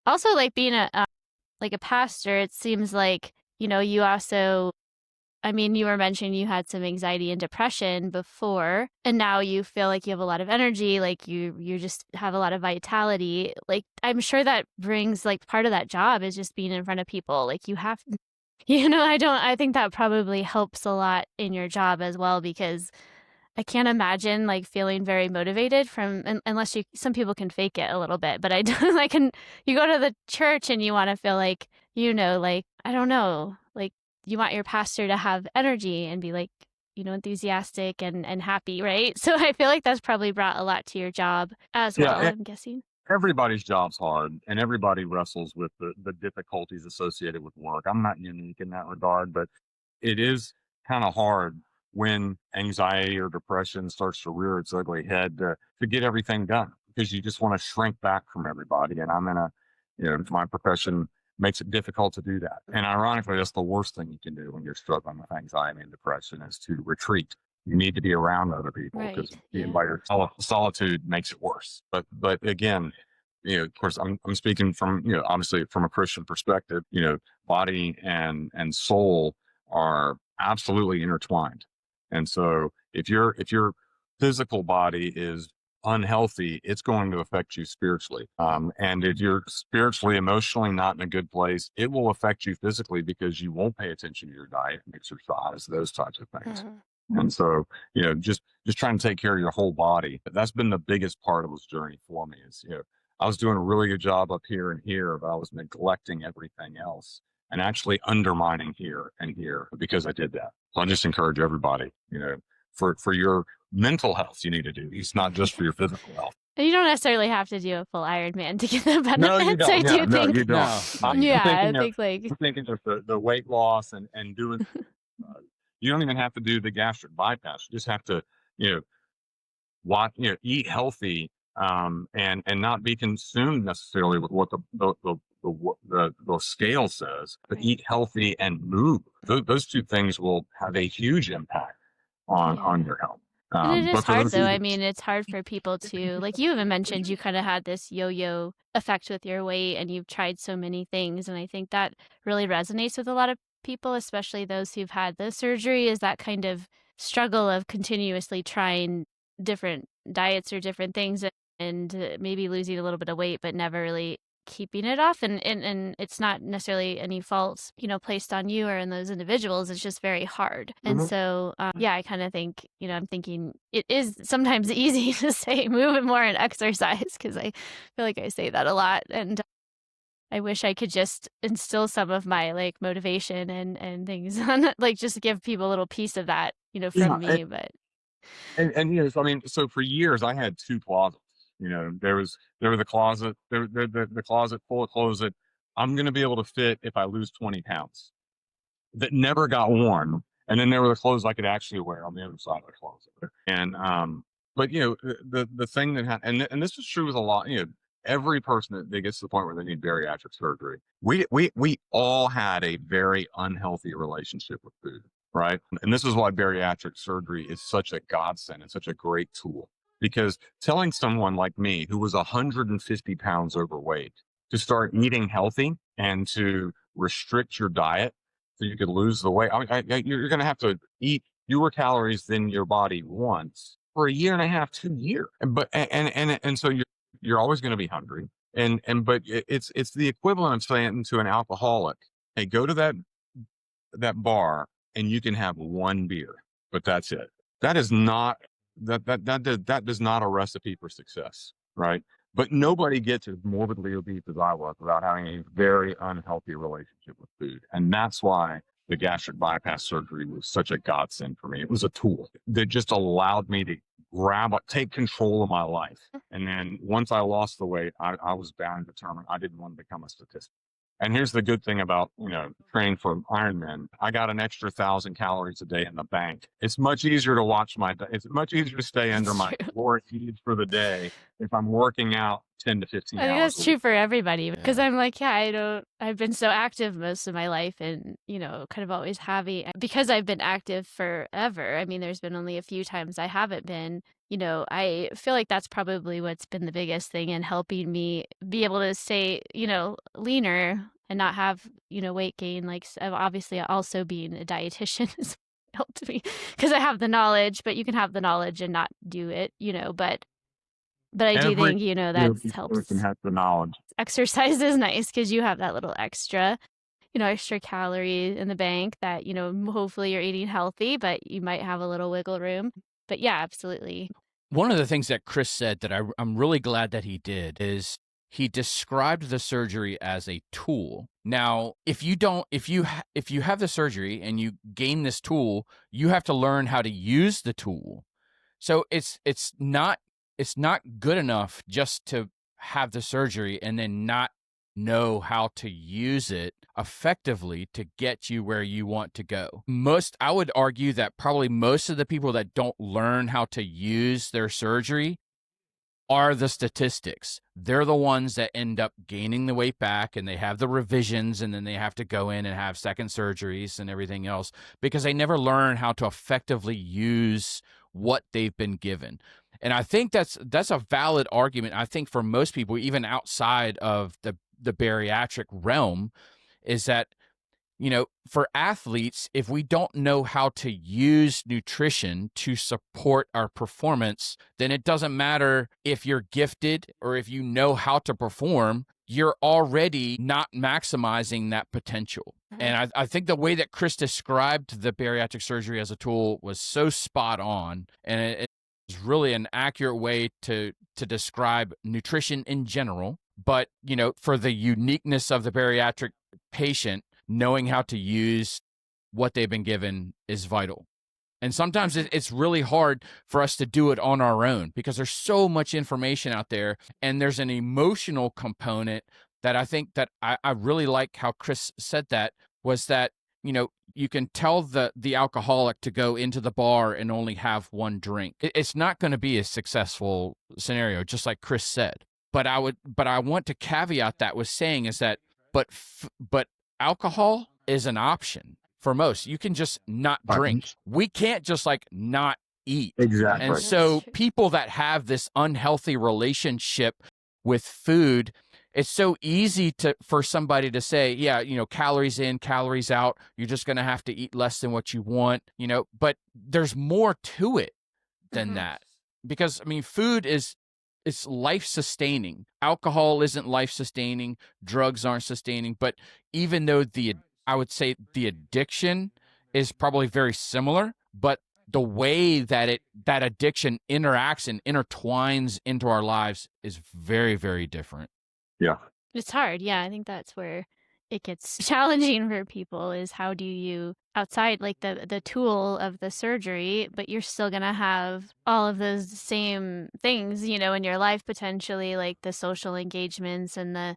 also like being like a pastor, it seems like, you also, I mean, you were mentioning you had some anxiety and depression before, and now you feel like you have a lot of energy, like you just have a lot of vitality. Like I'm sure that brings, like, part of that job is just being in front of people. Like you have, I think that probably helps a lot in your job as well, because I can't imagine like feeling very motivated unless some people can fake it a little bit, but I don't like, and you go to the church and you want to feel like, like, I don't know, like you want your pastor to have energy and be like, enthusiastic and happy, right? So I feel like that's probably brought a lot to your job as well, yeah, I'm guessing. everybody's job's hard and everybody wrestles with the difficulties associated with work. I'm not unique in that regard, but it is kind of hard when anxiety or depression starts to rear its ugly head to get everything done because you just want to shrink back from everybody. And I'm in my profession makes it difficult to do that. And ironically, that's the worst thing you can do when you're struggling with anxiety and depression is to retreat. You need to be around other people because Right. being Yeah. by yourself, solitude makes it worse. But again, of course, I'm speaking from obviously from a Christian perspective. Body and soul are absolutely intertwined, and so if your physical body is unhealthy, it's going to affect you spiritually. And if you're spiritually, emotionally not in a good place, it will affect you physically because you won't pay attention to your diet, exercise, those types of things. Mhm. And so, just trying to take care of your whole body. That's been the biggest part of this journey for me is, I was doing a really good job up here and here, but I was neglecting everything else and actually undermining here and here because I did that. So I just encourage everybody, for your mental health, you need to do. It's not just for your physical health. And you don't necessarily have to do a full Ironman to get the No, you benefits. don't. I Yeah, do no, think. you don't. No, no, I'm you Yeah, don't. I thinking of, think like. I'm thinking of the weight loss and doing, you don't even have to do the gastric bypass. You just have to, you know, eat healthy, and not be consumed necessarily with what the scale says, but Right. eat healthy and move. Those two things will have a huge impact on Yeah. your health. And it is But for hard those though. who, I mean, it's hard for people to, like you even mentioned, you kind of had this yo-yo effect with your weight and you've tried so many things. And I think that really resonates with a lot of people, especially those who've had the surgery, is that kind of struggle of continuously trying different diets or different things and maybe losing a little bit of weight, but never really keeping it off. And it's not necessarily any fault, placed on you or in those individuals. It's just very hard. And Mhm. so, yeah, I kind of think, I'm thinking it is sometimes easy to say move more and exercise because I feel like I say that a lot. And I wish I could just instill some of my like motivation and things on like just give people a little piece of that, Yeah, from me. But and so, I mean, so for years I had two closets. There was the closet, the closet full of clothes that I'm going to be able to fit if I lose 20 pounds that never got worn. And then there were the clothes I could actually wear on the other side of the closet. And but the thing that and this is true with a lot. Every person that gets to the point where they need bariatric surgery, we all had a very unhealthy relationship with food, right? And this is why bariatric surgery is such a godsend and such a great tool. Because telling someone like me who was 150 pounds overweight to start eating healthy and to restrict your diet so you could lose the weight. You're going to have to eat fewer calories than your body wants for a year and a half, 2 years. And so you're always going to be hungry. But it's the equivalent of saying to an alcoholic, hey, go to that bar and you can have one beer, but that's it. That is not that does not a recipe for success, right? But nobody gets as morbidly obese as I was without having a very unhealthy relationship with food. And that's why the gastric bypass surgery was such a godsend for me. It was a tool that just allowed me to take control of my life. And then once I lost the weight, I was bound and determined I didn't want to become a statistic. And here's the good thing about, training for Ironman. I got an extra 1,000 calories a day in the bank. It's much easier to it's much easier to stay under my caloric needs for the day if I'm working out 10 to 15 I think hours. that's true for everybody because I'm like, I've been so active most of my life and, kind of always because I've been active forever. I mean, there's been only a few times I haven't been. I feel like that's probably what's been the biggest thing in helping me be able to stay, leaner and not have, weight gain. Like obviously also being a dietitian has helped me because I have the knowledge, but you can have the knowledge and not do it, but I do think, that helps. Person has the knowledge. Exercise is nice because you have that little extra calorie in the bank that, hopefully you're eating healthy, but you might have a little wiggle room. But yeah, absolutely. One of the things that Chris said that I'm really glad that he did is he described the surgery as a tool. Now, if you have the surgery and you gain this tool, you have to learn how to use the tool. So it's not good enough just to have the surgery and then not know how to use it effectively to get you where you want to go. I would argue that probably most of the people that don't learn how to use their surgery are the statistics. They're the ones that end up gaining the weight back and they have the revisions and then they have to go in and have second surgeries and everything else because they never learn how to effectively use what they've been given. And I think that's a valid argument. I think for most people, even outside of the bariatric realm, is that, for athletes, if we don't know how to use nutrition to support our performance, then it doesn't matter if you're gifted or if you know how to perform, you're already not maximizing that potential. And I think the way that Chris described the bariatric surgery as a tool was so spot on. And it is really an accurate way to describe nutrition in general. But, for the uniqueness of the bariatric patient, knowing how to use what they've been given is vital. And sometimes it's really hard for us to do it on our own because there's so much information out there. And there's an emotional component that I think that I really like how Chris said that was that, you can tell the alcoholic to go into the bar and only have one drink. It's not going to be a successful scenario, just like Chris said. But I want to caveat that with saying is that, but alcohol is an option for most. You can just not drink. We can't just not eat. Exactly. And so people that have this unhealthy relationship with food, it's so easy for somebody to say, yeah, calories in, calories out. You're just going to have to eat less than what you want, but there's more to it than that. Because food it's life-sustaining. Alcohol isn't life-sustaining. Drugs aren't sustaining. But even though I would say the addiction is probably very similar, but the way that that addiction interacts and intertwines into our lives is very, very different. Yeah. It's hard. Yeah, I think that's where it gets challenging for people is how do you outside the tool of the surgery, but you're still going to have all of those same things, in your life potentially, like the social engagements and the,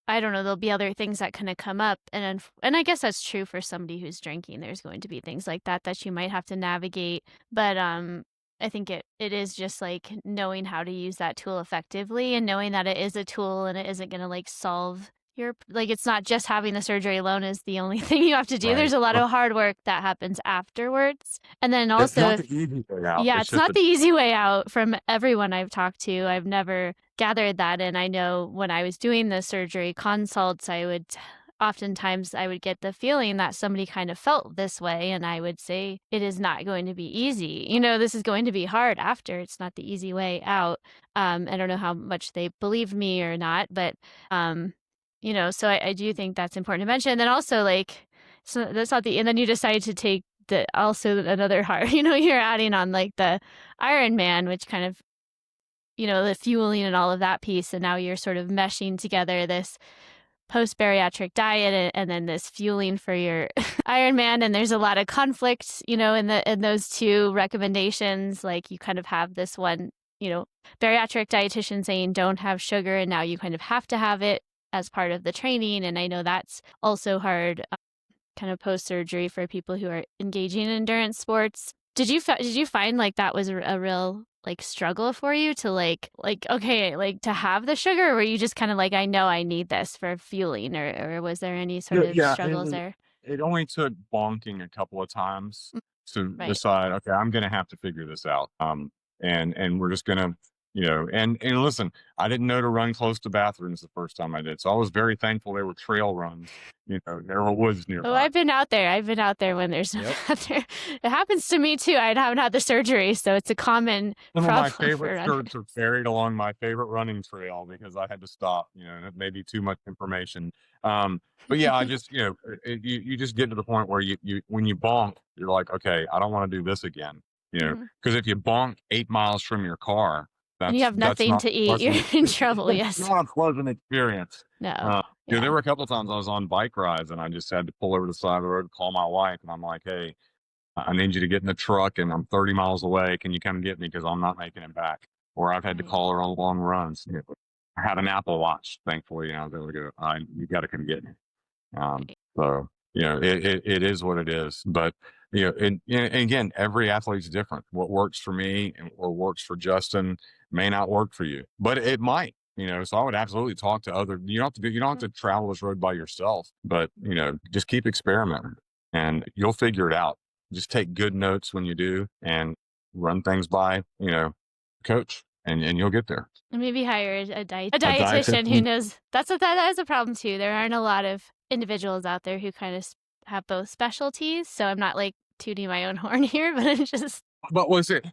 I don't know, there'll be other things that kind of come up. And I guess that's true for somebody who's drinking. There's going to be things like that you might have to navigate. But I think it is just knowing how to use that tool effectively and knowing that it is a tool and it isn't going to solve it's not just having the surgery alone is the only thing you have to do. Right. There's a lot of hard work that happens afterwards. And then also, it's not the easy way out. Yeah, it's not the easy way out from everyone I've talked to. I've never gathered that. And I know when I was doing the surgery consults, oftentimes I would get the feeling that somebody kind of felt this way. And I would say, it is not going to be easy. This is going to be hard after. It's not the easy way out. I don't know how much they believe me or not, but, so I do think that's important to mention. And then also so that's not and then you decide to take also another hard, you're adding on the Ironman, which kind of, the fueling and all of that piece. And now you're sort of meshing together this post-bariatric diet and then this fueling for your Ironman. And there's a lot of conflict, in those two recommendations. Like you kind of have this one, bariatric dietitian saying don't have sugar, and now you kind of have to have it as part of the training. And I know that's also hard, kind of post-surgery for people who are engaging in endurance sports. Did you find like that was a real like struggle for you to okay, like to have the sugar, or were you just kind of like, I know I need this for fueling, or was there any sort of struggles there? It only took bonking a couple of times to Right. decide, okay, I'm going to have to figure this out. And we're just going to, and listen, I didn't know to run close to bathrooms the first time I did. So I was very thankful there were trail runs, there were woods nearby. Oh, I've been out there when there's no bathroom. It happens to me too. I haven't had the surgery, so it's a common Some problem. of my favorite skirts are buried along my favorite running trail because I had to stop, it may be too much information. But yeah, I just, you just get to the point where you when you bonk, you're like, okay, I don't want to do this again, because if you bonk 8 miles from your car, and you have nothing to eat, you're in trouble. Yes. It's not a pleasant experience. No. There were a couple of times I was on bike rides and I just had to pull over to the side of the road and call my wife. And I'm like, hey, I need you to get in the truck and I'm 30 miles away. Can you come get me? Because I'm not making it back. Or I've had to call her on long runs. I had an Apple Watch, thankfully. I was able to go, you got to come get me. So, it is what it is. But, and again, every athlete's different. What works for me and what works for Justin may not work for you, but it might. So I would absolutely talk to other. You don't have to travel this road by yourself, but just keep experimenting, and you'll figure it out. Just take good notes when you do, and run things by coach, and you'll get there. And maybe hire a dietitian who knows. That is a problem too. There aren't a lot of individuals out there who kind of have both specialties. So I'm not like tooting my own horn here, but I'm just. But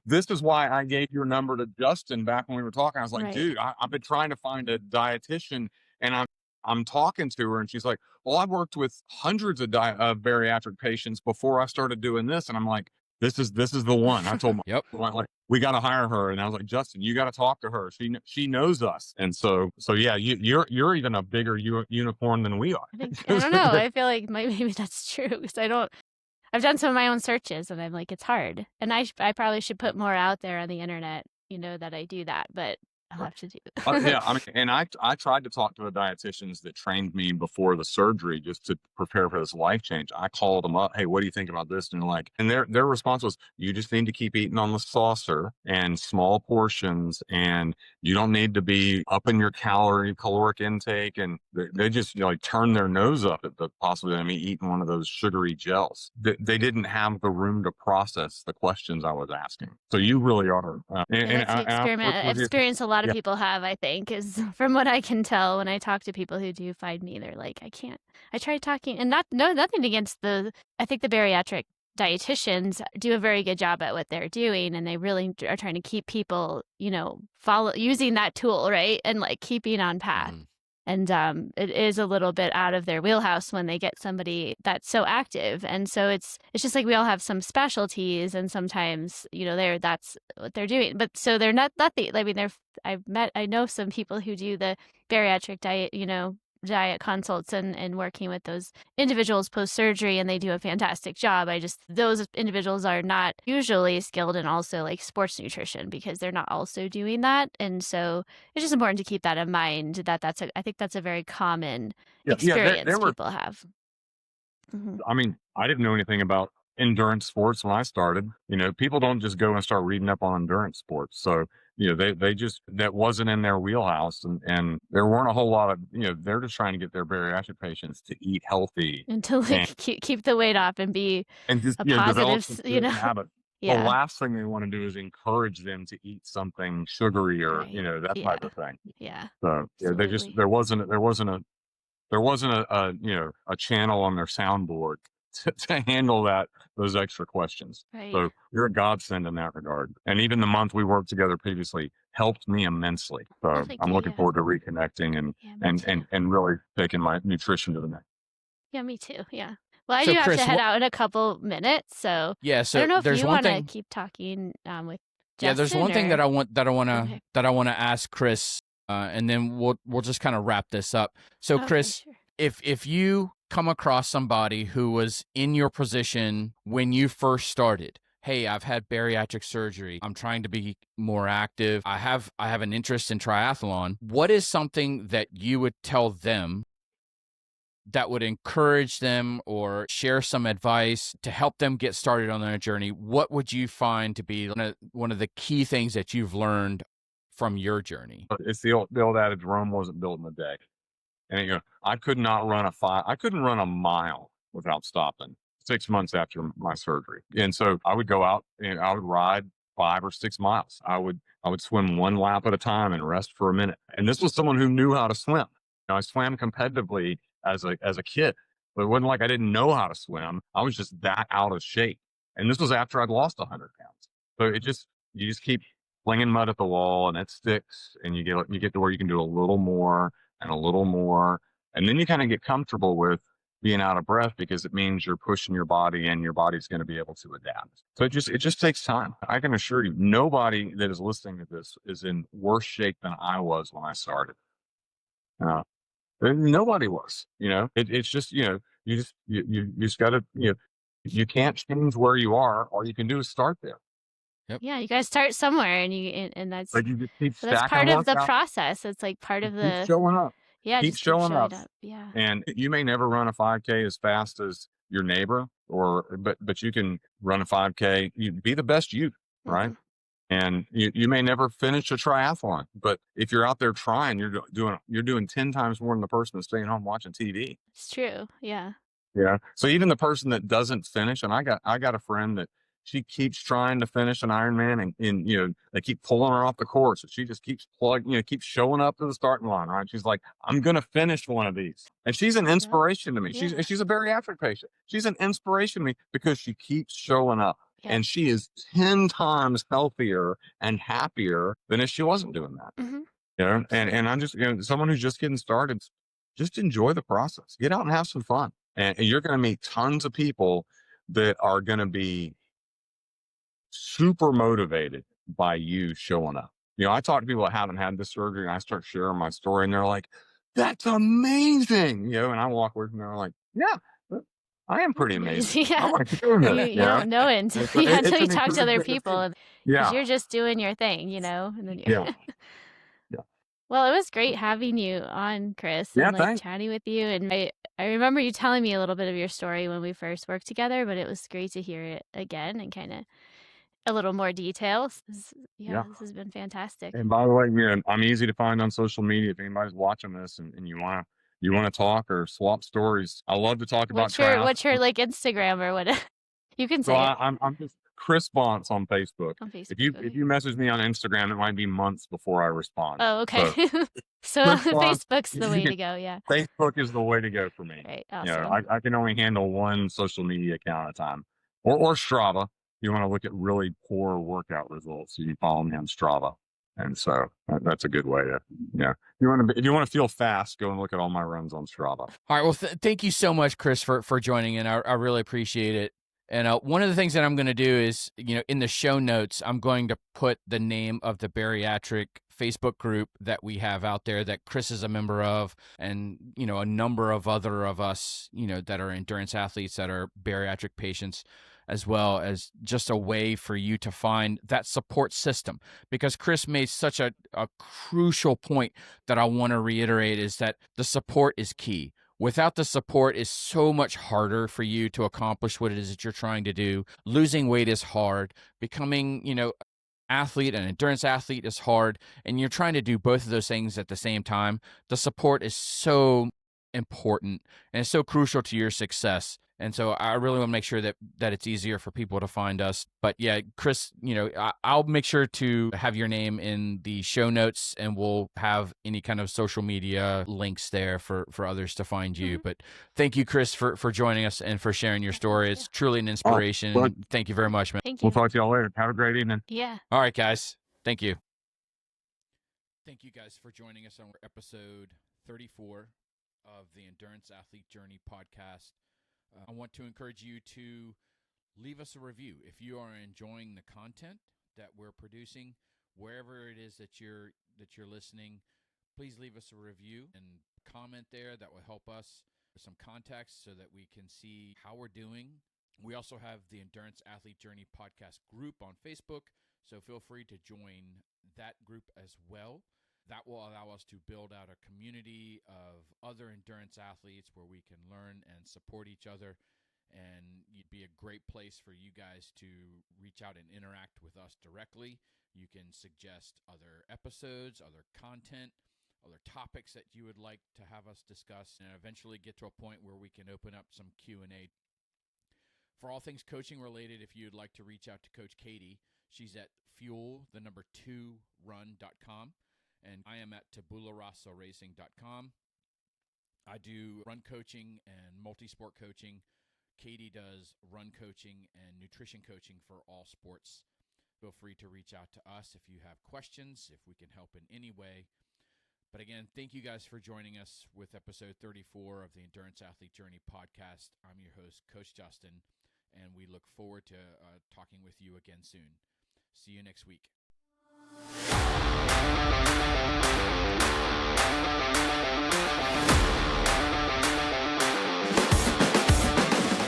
this is why I gave your number to Justin back when we were talking. I was like, dude, I've been trying to find a dietitian, and I'm talking to her, and she's like, well, I've worked with hundreds of bariatric patients before I started doing this, and I'm like, this is the one. I told my like, we got to hire her, and I was like, Justin, you got to talk to her. She knows us, and so yeah, you're even a bigger unicorn than we are. I don't know. I feel like maybe that's true because I've done some of my own searches and I'm like, it's hard. And I probably should put more out there on the internet, that I do that, but I'll have to do that. Yeah. And I tried to talk to the dietitians that trained me before the surgery just to prepare for this life change. I called them up. Hey, what do you think about this? And their response was, you just need to keep eating on the saucer and small portions, and you don't need to be up in your caloric intake. And they just turn their nose up at the possibility of me eating one of those sugary gels. They didn't have the room to process the questions I was asking. So you really are. Experience a lot of people have, I think, is from what I can tell when I talk to people who do find me, they're like, I tried talking, and nothing against I think the bariatric dietitians do a very good job at what they're doing, and they really are trying to keep people, using that tool, right? And like keeping on path. Mm-hmm. And it is a little bit out of their wheelhouse when they get somebody that's so active. And so it's just like we all have some specialties, and sometimes, that's what they're doing. But so they're not the, I mean, I know some people who do the bariatric diet, diet consults and working with those individuals post-surgery, and they do a fantastic job. Those individuals are not usually skilled in also like sports nutrition because they're not also doing that. And so it's just important to keep that in mind, I think that's a very common experience people have. Mm-hmm. I mean, I didn't know anything about endurance sports when I started. People don't just go and start reading up on endurance sports. So they just, that wasn't in their wheelhouse, and there weren't a whole lot of, they're just trying to get their bariatric patients to eat healthy and to keep the weight off and be just, a positive, habit. The last thing they want to do is encourage them to eat something sugary or, that type of thing. Yeah. So there wasn't a channel on their soundboard to handle those extra questions. Right. So you're a godsend in that regard. And even the month we worked together previously helped me immensely. So I'm looking forward to reconnecting and really taking my nutrition to the next. Yeah, me too. Yeah. Well, I do have to head out in a couple minutes. So yeah, so I don't know if there's you want to keep talking with Yeah, there's one thing that I want Okay. to ask Chris, and then we'll just kind of wrap this up. So, Okay, Chris, sure. if you come across somebody who was in your position when you first started, hey, I've had bariatric surgery, I'm trying to be more active, I have an interest in triathlon, what is something that you would tell them that would encourage them or share some advice to help them get started on their journey? What would you find to be one of the key things that you've learned from your journey? It's the old adage, Rome wasn't built in a day. And I could not I couldn't run a mile without stopping 6 months after my surgery. And so I would go out and I would ride 5 or 6 miles. I would swim one lap at a time and rest for a minute. And this was someone who knew how to swim. I swam competitively as a kid, but it wasn't like I didn't know how to swim. I was just that out of shape. And this was after I'd lost 100 pounds. So you just keep flinging mud at the wall and it sticks and you get to where you can do a little more and a little more. And then you kind of get comfortable with being out of breath because it means you're pushing your body and your body's going to be able to adapt. So it just takes time. I can assure you, nobody that is listening to this is in worse shape than I was when I started. Nobody was, it's just, you just got to, you can't change where you are. All you can do is start there. Yep. Yeah, you guys start somewhere, and that's But you just keep that's stacking part of the workouts. process. It's like part of Keep the showing up. yeah, Keep just keep showing showing up. up. Yeah. And you may never run a 5K as fast as your neighbor, but you can run a 5K. You be the best you, right? Mhm. And you may never finish a triathlon, but if you're out there trying, you're doing 10 times more than the person that's staying home watching TV. It's true. Yeah. Yeah. So even the person that doesn't finish, and I got a friend that she keeps trying to finish an Ironman and they keep pulling her off the course. And she just keeps showing up to the starting line, right? She's like, I'm gonna finish one of these. And she's an inspiration to me. Yeah. She's a bariatric patient. She's an inspiration to me because she keeps showing up. Yeah. And she is 10 times healthier and happier than if she wasn't doing that. Mhm. And I'm just, someone who's just getting started, just enjoy the process. Get out and have some fun. And you're going to meet tons of people that are going to be super motivated by you showing up. I talk to people that haven't had this surgery and I start sharing my story and they're like, that's amazing. And I walk away from there like, yeah, I am pretty amazing. Yeah. I like doing You, this. you don't know it until, It's until you an talk to other encouragement. people, because Yeah. you're just doing your thing, and then Yeah. Yeah. Well, it was great having you on, Chris, Yeah. and like Thanks. chatting with you. And I remember you telling me a little bit of your story when we first worked together, but it was great to hear it again and kind of a little more details. Yeah. This has been fantastic. And by the way, I'm easy to find on social media. If anybody's watching this and you want to talk or swap stories, I love to talk about What's your triathlon. like Instagram or what? You can So say it I'm just Chris Bonts on Facebook. on Facebook. If Okay. you message me on Instagram, it might be months before I respond. Oh, okay. So Chris Bonts, Facebook's the way to go. Yeah. Facebook is the way to go for me. Right. Awesome. I can only handle one social media account at a time, or Strava. You want to look at really poor workout results, you can follow me on Strava. And so that's a good way to, if you want to feel fast, go and look at all my runs on Strava. All right. Well, thank you so much, Chris, for joining in. I really appreciate it. And one of the things that I'm going to do is, in the show notes, I'm going to put the name of the bariatric Facebook group that we have out there that Chris is a member of, and, a number of other of us, that are endurance athletes that are bariatric patients, as well, as just a way for you to find that support system. Because Chris made such a crucial point that I want to reiterate, is that the support is key. Without the support, it's so much harder for you to accomplish what it is that you're trying to do. Losing weight is hard. Becoming, athlete, an endurance athlete, is hard. And you're trying to do both of those things at the same time. The support is so important and it's so crucial to your success. And so I really want to make sure that it's easier for people to find us. But yeah, Chris, I'll make sure to have your name in the show notes, and we'll have any kind of social media links there for others to find you. Mhm. But thank you, Chris, for joining us and for sharing your story. It's truly an inspiration. Well, Thank you very much, man. Thank you. We'll talk to y'all later. Have a great evening. Yeah. All right, guys. Thank you. Thank you guys for joining us on episode 34 of the Endurance Athlete Journey podcast. I want to encourage you to leave us a review. If you are enjoying the content, that we're producing. Wherever it is that you're listening, please leave us a review and comment there. That will help us with some context so that we can see how we're doing. We also have the Endurance Athlete Journey podcast group on Facebook, so feel free to join that group as well. That will allow us to build out a community of other endurance athletes where we can learn and support each other, and it'd be a great place for you guys to reach out and interact with us directly. You can suggest other episodes, other content, other topics that you would like to have us discuss, and eventually get to a point where we can open up some Q&A. For all things coaching related, if you'd like to reach out to Coach Katie, she's at fuel2run.com, and I am at tabularosoracing.com. I do run coaching and multi-sport coaching. Katie does run coaching and nutrition coaching for all sports. Feel free to reach out to us if you have questions, if we can help in any way. But again, thank you guys for joining us with episode 34 of the Endurance Athlete Journey podcast. I'm your host, Coach Justin, and we look forward to talking with you again soon. See you next week.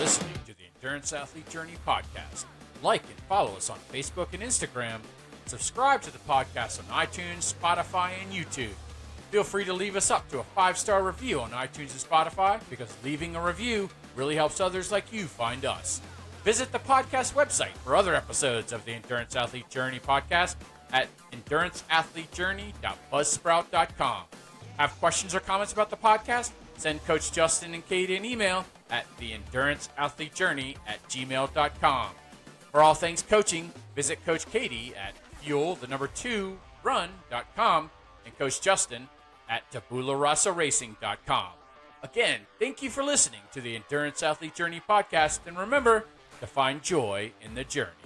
Listening to the Endurance Athlete Journey podcast. Like and follow us on Facebook and Instagram. Subscribe to the podcast on iTunes, Spotify, and YouTube. Feel free to leave us up to a 5-star review on iTunes and Spotify, because leaving a review really helps others like you find us. Visit the podcast website for other episodes of the Endurance Athlete Journey podcast at enduranceathletejourney.buzzsprout.com. Have questions or comments about the podcast? Send Coach Justin and Katie an email at theenduranceathletejourney@gmail.com. For all things coaching, visit Coach Katie at fuel2run.com and Coach Justin at tabularosoracing.com. Again, thank you for listening to the Endurance Athlete Journey podcast, and remember to find joy in the journey.